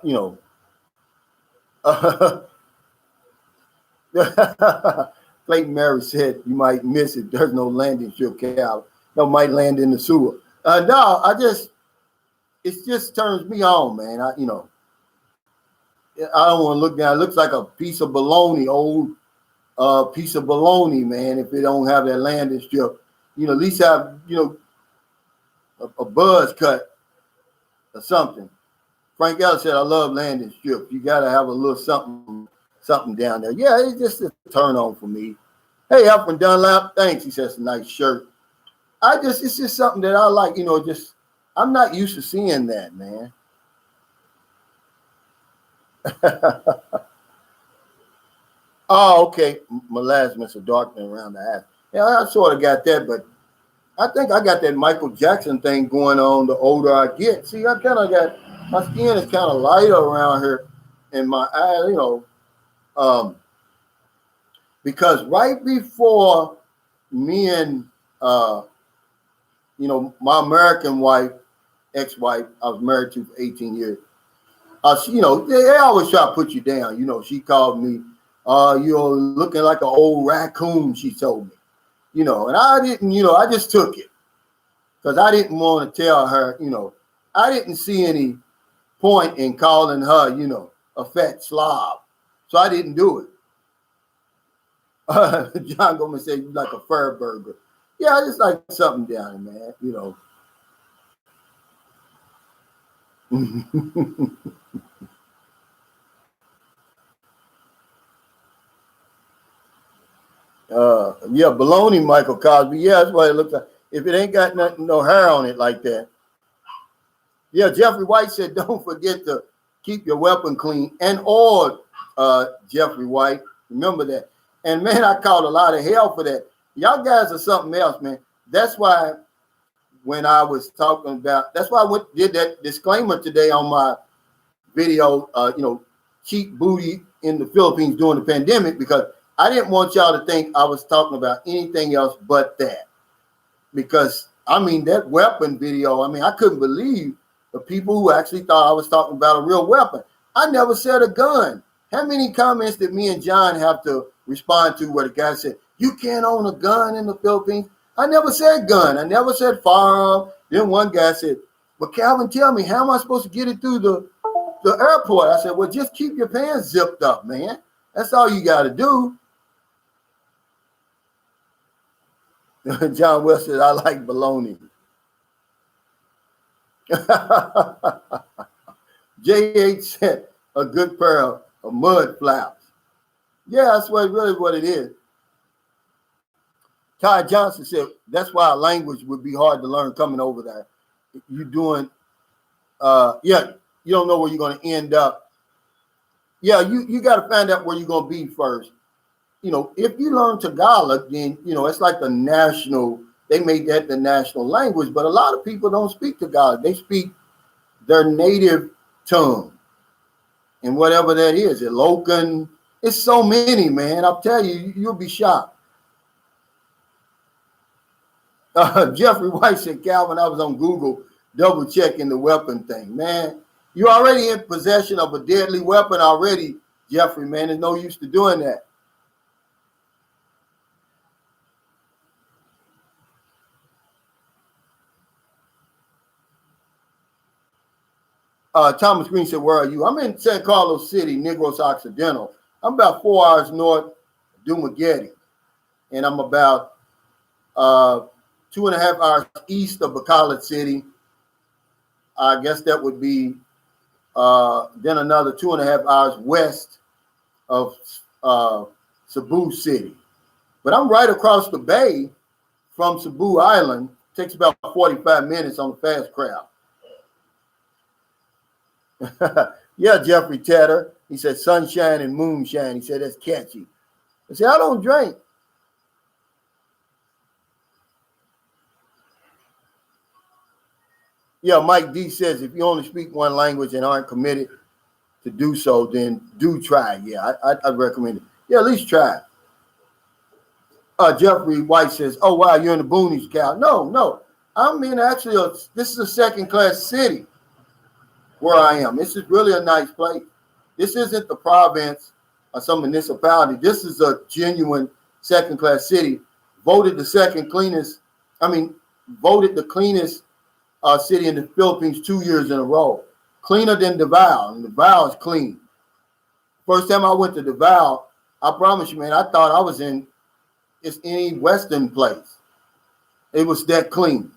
You know, Clayton Mary said you might miss it. There's no landing strip, Cal. No, might land in the sewer. No, it just turns me on, man. I don't want to look down. It looks like a piece of bologna, old piece of bologna, man. If it don't have that landing strip, at least have, a buzz cut or something. Frank Ellis said, I love landing strips. You got to have a little something down there. Yeah, it's just a turn on for me. Hey, up from Dunlap, thanks. He says, a nice shirt. It's just something that I like, I'm not used to seeing that, man. Oh, okay. Melasma, a darkening around the eyes. Yeah, I sort of got that, but I think I got that Michael Jackson thing going on the older I get. See, I kind of got, my skin is kind of lighter around here in my eye, because right before me and, my American wife, ex-wife, I was married to for 18 years. They always try to put you down. She called me, you're looking like an old raccoon, she told me. And I didn't, I just took it. Because I didn't want to tell her, I didn't see any point in calling her, a fat slob. So I didn't do it. John Gomez said, you like a fur burger. Yeah, I just like something down there, man, yeah, baloney, Michael Cosby. Yeah, that's what it looks like. If it ain't got nothing, no hair on it like that. Yeah, Jeffrey White said, don't forget to keep your weapon clean and oiled, Jeffrey White. Remember that. And man, I caught a lot of hell for that. Y'all guys are something else, man. That's why when I was talking about, that's why I did that disclaimer today on my video, cheap booty in the Philippines during the pandemic, because I didn't want y'all to think I was talking about anything else but that. Because, that weapon video, I couldn't believe the people who actually thought I was talking about a real weapon. I never said a gun. How many comments did me and John have to respond to where the guy said, you can't own a gun in the Philippines? I never said gun. I never said firearm. Then one guy said, but Calvin, tell me, how am I supposed to get it through the airport? I said, well, just keep your pants zipped up, man. That's all you got to do. John West said, I like bologna. JH said, a good pair of mud flaps. Yeah, that's really what it is. Ty Johnson said, that's why language would be hard to learn coming over there. You doing, you don't know where you're going to end up. Yeah, you got to find out where you're going to be first. if you learn Tagalog, then, it's like the national, they made that the national language, but a lot of people don't speak Tagalog. They speak their native tongue. And whatever that is, Ilocan, it's so many, man. I'll tell you, you'll be shocked. Jeffrey White said, Calvin, I was on Google double checking the weapon thing. Man, you're already in possession of a deadly weapon already, Jeffrey, man. There's no use to doing that. Thomas Green said, where are you? I'm in San Carlos City, Negros Occidental. I'm about 4 hours north of Dumaguete, and I'm about 2.5 hours east of Bacolod City. I guess that would be then another 2.5 hours west of Cebu City. But I'm right across the bay from Cebu Island. It takes about 45 minutes on the fast craft. Yeah, Jeffrey Tedder. He said sunshine and moonshine. He said that's catchy. I said, I don't drink. Yeah, Mike D says if you only speak one language and aren't committed to do so, then do try. Yeah, I'd recommend it. Yeah, at least try. Jeffrey White says, oh, wow, you're in the boonies, Cal. No. I'm in actually, this is a second-class city where I am. This is really a nice place. This isn't the province or some municipality. This is a genuine second-class city. Voted the cleanest city in the Philippines 2 years in a row. Cleaner than Davao, and Davao is clean. First time I went to Davao, I promise you, man, I thought I was in any Western place. It was that clean.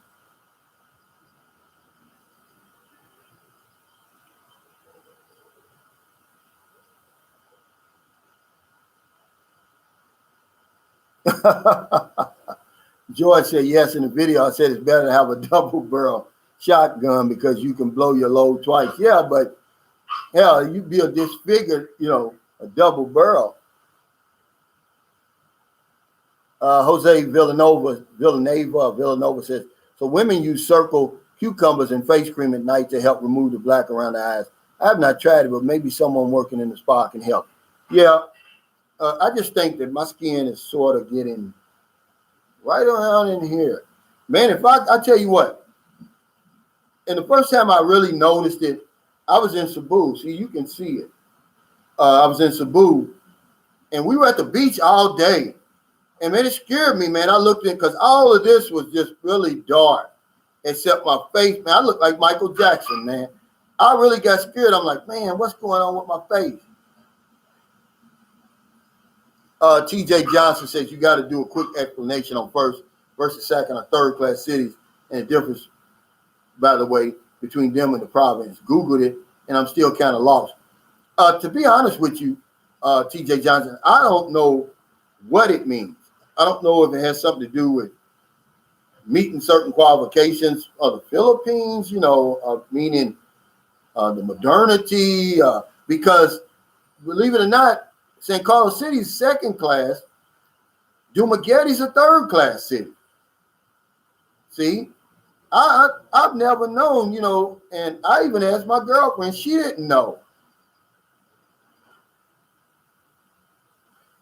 George said yes in the video. I said it's better to have a double barrel shotgun because you can blow your load twice. Yeah, but hell, you'd be a disfigured, a double barrel. Jose Villanova says, so women use circle cucumbers and face cream at night to help remove the black around the eyes. I have not tried it, but maybe someone working in the spa can help. Yeah, I just think that my skin is sort of getting right around in here. Man, if I tell you what, and the first time I really noticed it, I was in Cebu. See, you can see it. I was in Cebu, and we were at the beach all day. And, man, it scared me, man. I looked in because all of this was just really dark, except my face. Man, I looked like Michael Jackson, man. I really got scared. I'm like, man, what's going on with my face? T.J. Johnson says you got to do a quick explanation on first versus second or third class cities and the difference, by the way, between them and the province. Googled it, and I'm still kind of lost. To be honest with you, T.J. Johnson, I don't know what it means. I don't know if it has something to do with meeting certain qualifications of the Philippines, meaning the modernity, because believe it or not, San Carlos City is second class. Dumaguete is a third class city. See, I've never known, and I even asked my girlfriend, she didn't know.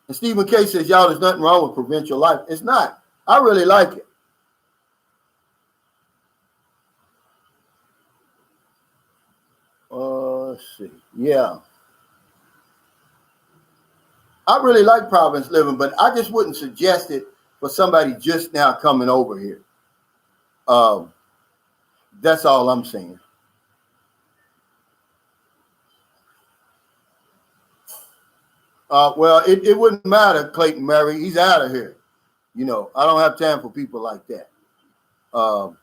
And Stephen K says, y'all, there's nothing wrong with provincial life. It's not. I really like it. Let's see. Yeah. I really like province living, but I just wouldn't suggest it for somebody just now coming over here. That's all I'm saying. Well, it wouldn't matter, Clayton Murray. He's out of here. I don't have time for people like that. I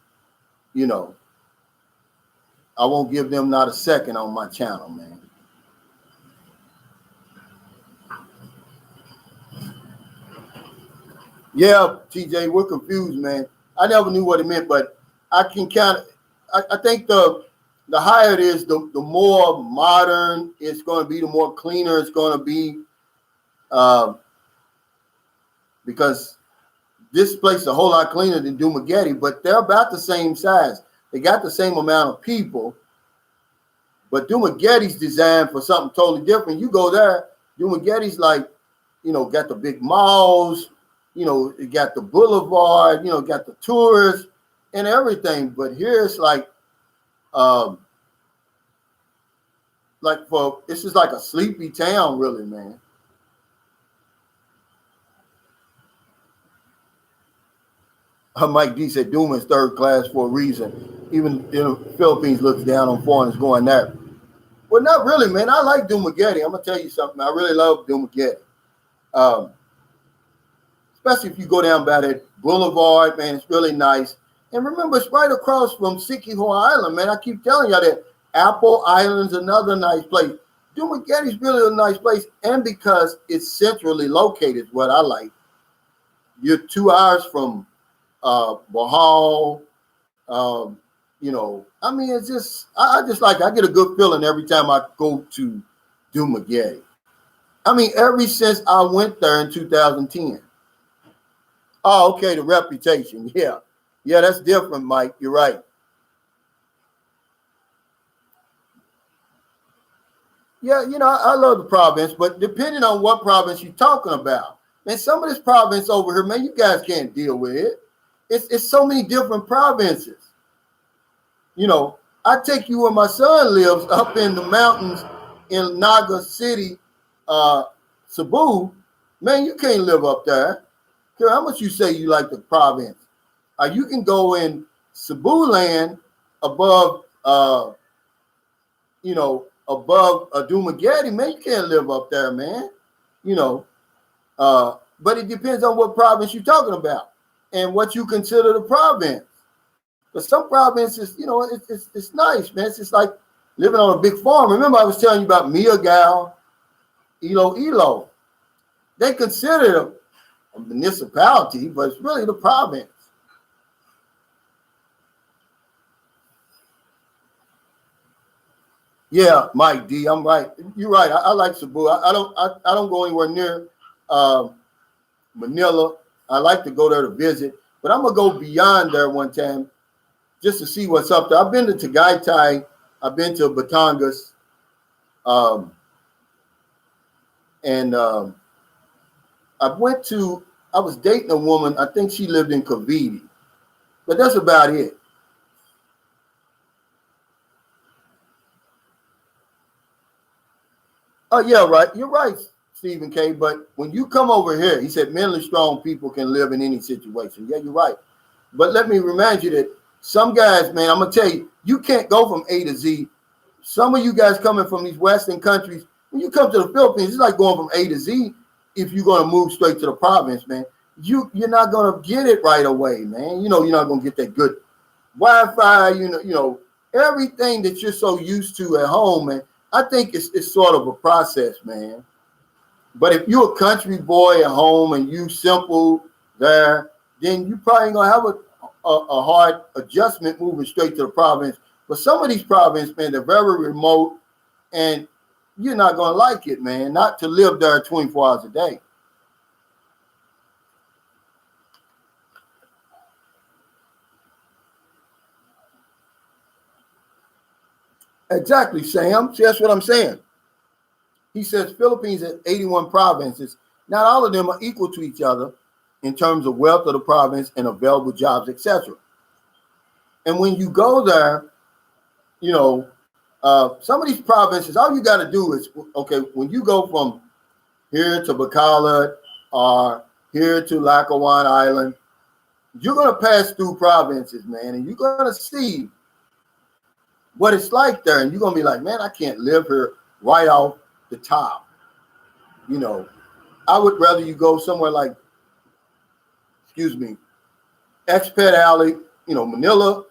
won't give them not a second on my channel, man. Yeah, TJ, we're confused, man. I never knew what it meant, but I can I think the higher it is, the more modern it's going to be, the more cleaner it's going to be. because this place is a whole lot cleaner than Dumaguete, but they're about the same size. They got the same amount of people, but Dumaguete's designed for something totally different. You go there, Dumaguete's like, got the big malls, it got the boulevard, got the tourists and everything. But here it's like this is like a sleepy town, really, man. Mike D said Duma is third class for a reason. Even the Philippines looks down on foreigners going there. Well, not really, man. I like Dumaguete. I'm gonna tell you something. I really love Dumaguete. Especially if you go down by that boulevard, man, it's really nice. And remember, it's right across from Siquijor Island, man. I keep telling y'all that Apple Island's another nice place. Dumaguete's really a nice place, and because it's centrally located, what I like. You're 2 hours from Bohol. I mean, it's just, I get a good feeling every time I go to Dumaguete. I mean, ever since I went there in 2010. Oh, okay, the reputation. Yeah, that's different, Mike. You're right. Yeah, I love the province, but depending on what province you're talking about. Man, some of this province over here, man, you guys can't deal with it. It's so many different provinces. I take you where my son lives, up in the mountains in Naga City, Cebu. Man, you can't live up there. Care how much you say you like the province. You can go in Cebu land above, above Dumaguete. Man, you can't live up there, man. But it depends on what province you're talking about and what you consider the province. But some provinces, it's nice, man. It's just like living on a big farm. Remember, I was telling you about Miagao, Iloilo. They consider it a municipality, but it's really the province. Yeah, Mike D, I'm right. You're right. I like Cebu. I don't go anywhere near Manila. I like to go there to visit, but I'm gonna go beyond there one time just to see what's up there. I've been to Tagaytay, I've been to Batangas, and I was dating a woman, I think she lived in Cavite, but that's about it. Oh, yeah, right. You're right, Stephen K. But when you come over here, he said mentally strong people can live in any situation. Yeah, you're right. But let me remind you that some guys, man, I'm going to tell you, you can't go from A to Z. Some of you guys coming from these Western countries, when you come to the Philippines, it's like going from A to Z if you're going to move straight to the province, man. You're not going to get it right away, man. You're not going to get that good Wi-Fi, everything that you're so used to at home, man. I think it's sort of a process, man. But if you're a country boy at home and you simple there, then you probably ain't gonna have a hard adjustment moving straight to the province. But some of these provinces, man, they're very remote, and you're not gonna like it, man. Not to live there 24 hours a day. Exactly, Sam. See, that's what I'm saying. He says Philippines has 81 provinces. Not all of them are equal to each other in terms of wealth of the province and available jobs, etc. And when you go there, some of these provinces, all you got to do is, okay, when you go from here to Bacolod or here to Lackawanna Island, you're going to pass through provinces, man, and you're going to see what it's like there. And you're going to be like, man, I can't live here right off the top. I would rather you go somewhere like, Expat Alley, Manila,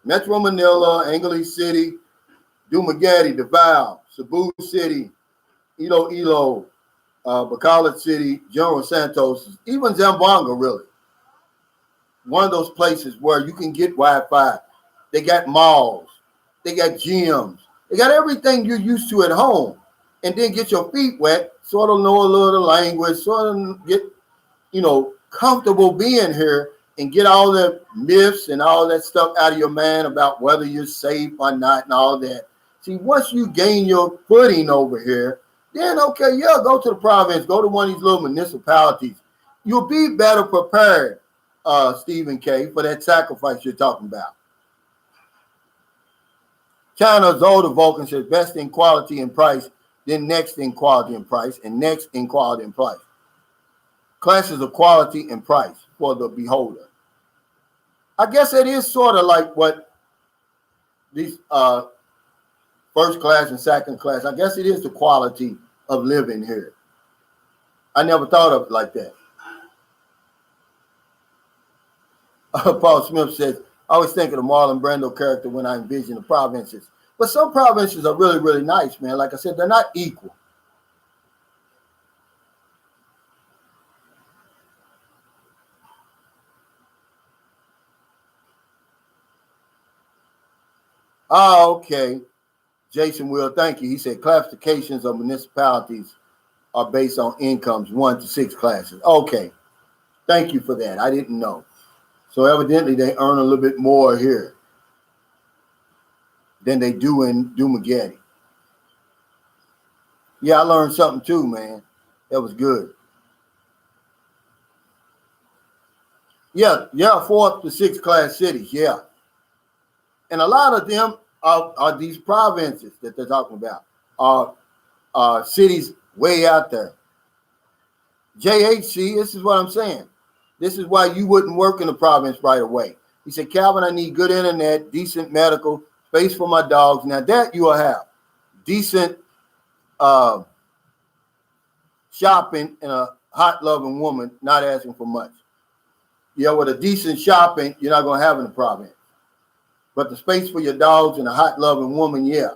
Metro Manila, Angeles City, Dumaguete, Davao, Cebu City, Iloilo, Bacolod City, General Santos, even Zamboanga, really. One of those places where you can get Wi-Fi. They got malls. They got gyms. They got everything you're used to at home. And then get your feet wet, sort of know a little language, sort of get, comfortable being here and get all the myths and all that stuff out of your mind about whether you're safe or not and all that. See, once you gain your footing over here, then okay, yeah, go to the province, go to one of these little municipalities. You'll be better prepared, Stephen K., for that sacrifice you're talking about. China's older Vulcan says best in quality and price, then next in quality and price, and next in quality and price. Classes of quality and price for the beholder. I guess it is sort of like what these first class and second class, I guess it is the quality of living here. I never thought of it like that. Paul Smith says, I always think of the Marlon Brando character when I envision the provinces. But some provinces are really, really nice, man. Like I said, they're not equal. Oh, okay. Jason Will, thank you. He said classifications of municipalities are based on incomes, 1 to 6 classes. Okay. Thank you for that. I didn't know. So evidently they earn a little bit more here than they do in Dumageddon. Yeah, I learned something too, man. That was good. Yeah, 4th to 6th class cities, yeah. And a lot of them are these provinces that they're talking about, are cities way out there. JHC, this is what I'm saying. This is why you wouldn't work in the province right away. He said, Calvin, I need good internet, decent medical, space for my dogs. Now that you will have. Decent shopping and a hot loving woman, not asking for much. Yeah, with a decent shopping, you're not going to have in the province. But the space for your dogs and a hot loving woman, yeah.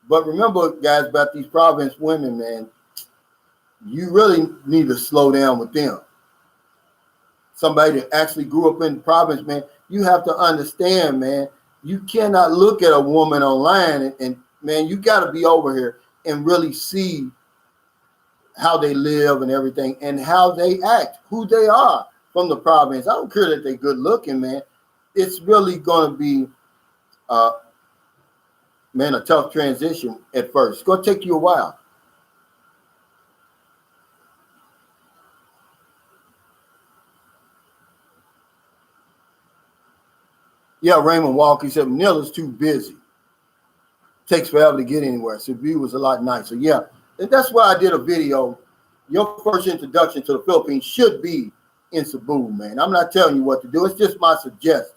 But remember, guys, about these province women, man, you really need to slow down with them. Somebody that actually grew up in the province, man, you have to understand, man, you cannot look at a woman online and man, you got to be over here and really see how they live and everything and how they act, who they are from the province. I don't care that they're good looking, man. It's really going to be, man, a tough transition at first. It's going to take you a while. Yeah, Raymond Walker said Manila's too busy. Takes forever to get anywhere. Cebu was a lot nicer. Yeah, and that's why I did a video. Your first introduction to the Philippines should be in Cebu, man. I'm not telling you what to do. It's just my suggestion.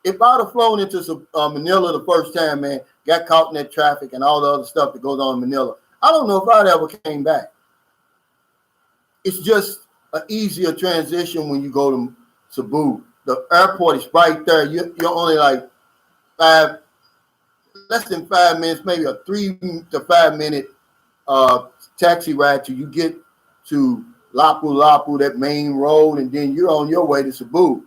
If I'd have flown into Manila the first time, man, got caught in that traffic and all the other stuff that goes on in Manila, I don't know if I'd ever came back. It's just an easier transition when you go to Cebu. The airport is right there. You're only like less than 5 minutes, maybe a 3 to 5 minute taxi ride till you get to Lapu-Lapu, that main road, and then you're on your way to Cebu.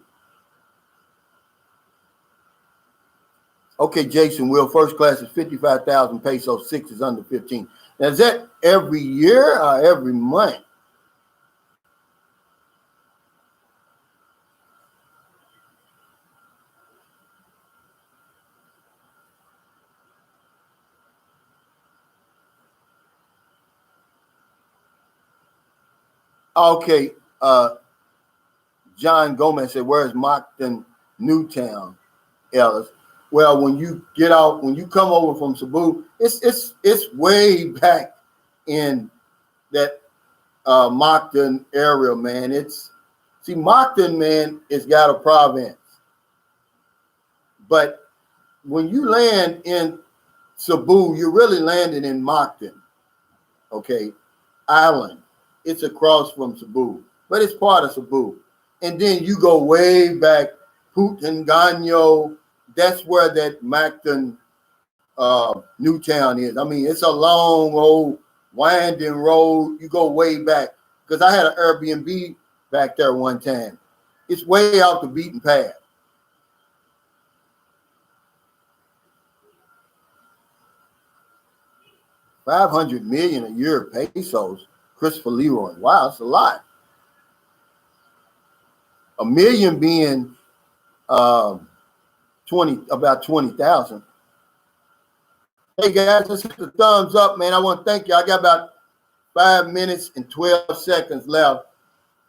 Okay, Jason Will, first class is 55,000 pesos, 6 is under 15. Now, is that every year or every month? Okay, John Gomez said, where's Moncton, Newtown, Ellis? Well, when you get out, when you come over from Cebu, it's way back in that Moncton area, man. Moncton, man, it's got a province. But when you land in Cebu, you're really landing in Moncton, okay? Island. It's across from Cebu, but it's part of Cebu. And then you go way back, Putanganyo. That's where that Moncton Newtown is. I mean, it's a long, old, winding road. You go way back because I had an Airbnb back there one time. It's way out the beaten path. $500 million a year pesos. Christopher Leroy. Wow, that's a lot. A million being about 20,000. Hey guys, let's hit the thumbs up, man. I want to thank you. I got about 5 minutes and 12 seconds left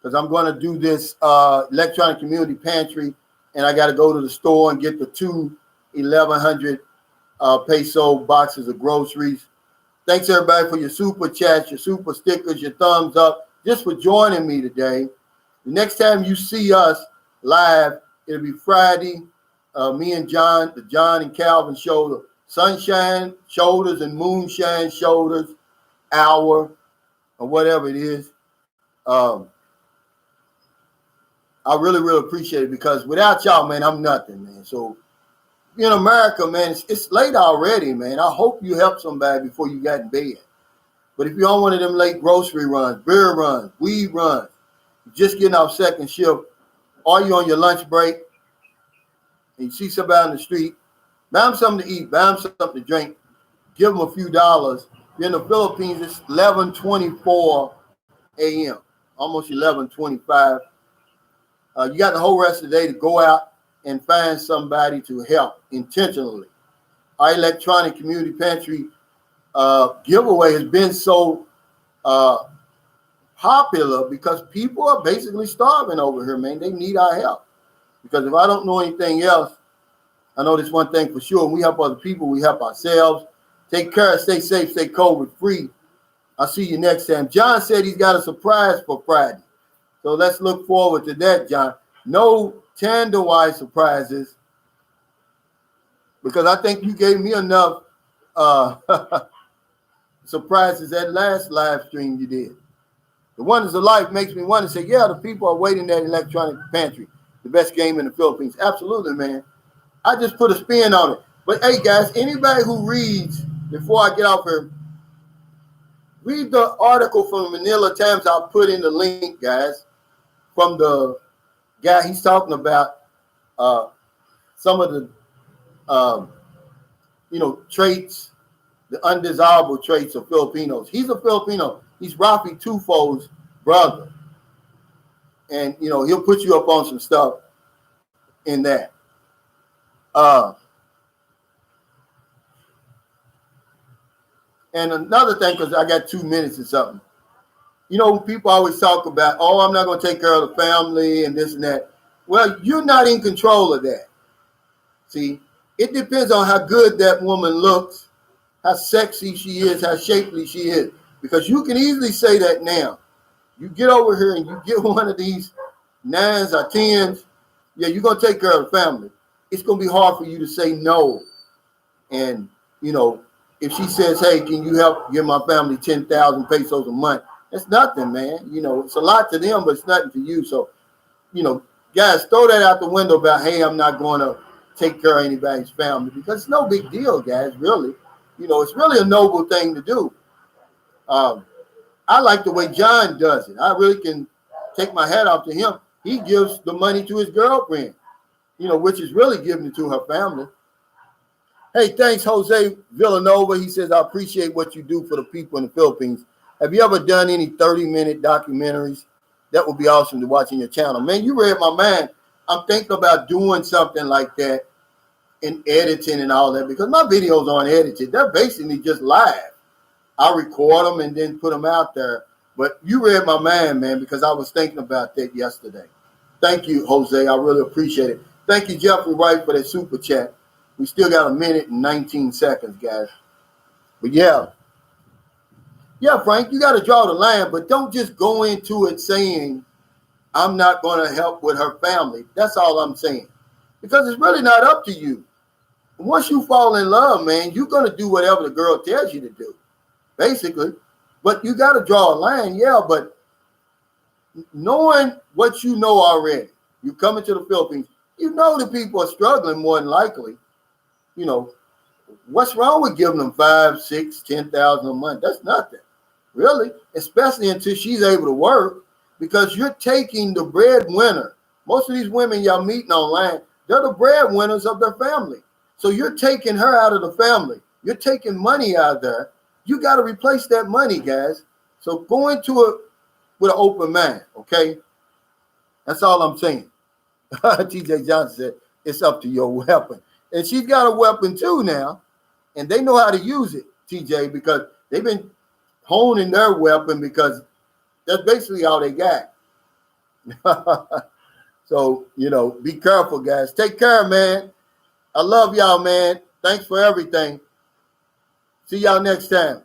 because I'm going to do this electronic community pantry, and I got to go to the store and get the two 1,100 peso boxes of groceries. Thanks everybody for your super chats, your super stickers, your thumbs up, just for joining me today. The next time you see us live, it'll be Friday. Me and John, the John and Calvin show, the Sunshine Shoulders and Moonshine Shoulders hour, or whatever it is. I really, really appreciate it because without y'all, man, I'm nothing, man. So in America, man, it's late already, man. I hope you help somebody before you got in bed. But if you're on one of them late grocery runs, beer runs, weed runs, just getting off second shift, or you on your lunch break, and you see somebody on the street, buy them something to eat, buy them something to drink, give them a few dollars. In the Philippines, it's 11:24 a.m., almost 11:25. You got the whole rest of the day to go out and find somebody to help intentionally. Our electronic community pantry giveaway has been so popular because people are basically starving over here, man. They need our help. Because if I don't know anything else, I know this one thing for sure. When we help other people, we help ourselves. Take care, stay safe, stay COVID free. I'll see you next time. John said he's got a surprise for Friday. So let's look forward to that, John. No tender-wise surprises, because I think you gave me enough surprises that last live stream you did. The Wonders of Life makes me want to say, yeah, the people are waiting at electronic pantry, the best game in the Philippines. Absolutely, man. I just put a spin on it. But hey, guys, anybody who reads, before I get off here, read the article from Manila Times. I'll put in the link, guys, from the guy. He's talking about some of the, traits, the undesirable traits of Filipinos. He's a Filipino. He's Rafi Tufo's brother. And, he'll put you up on some stuff in that. And another thing, because I got 2 minutes or something. People always talk about, I'm not going to take care of the family and this and that. Well, you're not in control of that. See, it depends on how good that woman looks, how sexy she is, how shapely she is. Because you can easily say that now. You get over here and you get one of these 9s or 10s, yeah, you're going to take care of the family. It's going to be hard for you to say no. And, if she says, hey, can you help give my family 10,000 pesos a month? That's nothing, man. It's a lot to them, but it's nothing to you. So, guys, throw that out the window about, hey, I'm not going to take care of anybody's family, because it's no big deal, guys, really. It's really a noble thing to do. I like the way John does it. I really can take my hat off to him. He gives the money to his girlfriend, which is really giving it to her family. Hey, thanks, Jose Villanova. He says, I appreciate what you do for the people in the Philippines. Have you ever done any 30-minute documentaries? That would be awesome to watch on your channel. Man, you read my mind. I'm thinking about doing something like that and editing and all that, because my videos aren't edited. They're basically just live. I record them and then put them out there. But you read my mind, man, because I was thinking about that yesterday. Thank you, Jose. I really appreciate it. Thank you, Jeffrey Wright, for that super chat. We still got 1 minute and 19 seconds, guys. But yeah, Frank, you got to draw the line, but don't just go into it saying, I'm not going to help with her family. That's all I'm saying. Because it's really not up to you. Once you fall in love, man, you're going to do whatever the girl tells you to do, basically. But you got to draw a line, yeah, but knowing what you know already, you come into the Philippines, the people are struggling more than likely. What's wrong with giving them 5, 6, 10,000 a month? That's nothing, really, especially until she's able to work, because you're taking the breadwinner. Most of these women y'all meeting online, they're the breadwinners of their family. So you're taking her out of the family. You're taking money out of there. You got to replace that money, guys. So go into it with an open mind, okay? That's all I'm saying. TJ Johnson said, it's up to your weapon. And she's got a weapon too now. And they know how to use it, TJ, because they've been honing their weapon because that's basically all they got. So, be careful, guys. Take care, man. I love y'all, man. Thanks for everything. See y'all next time.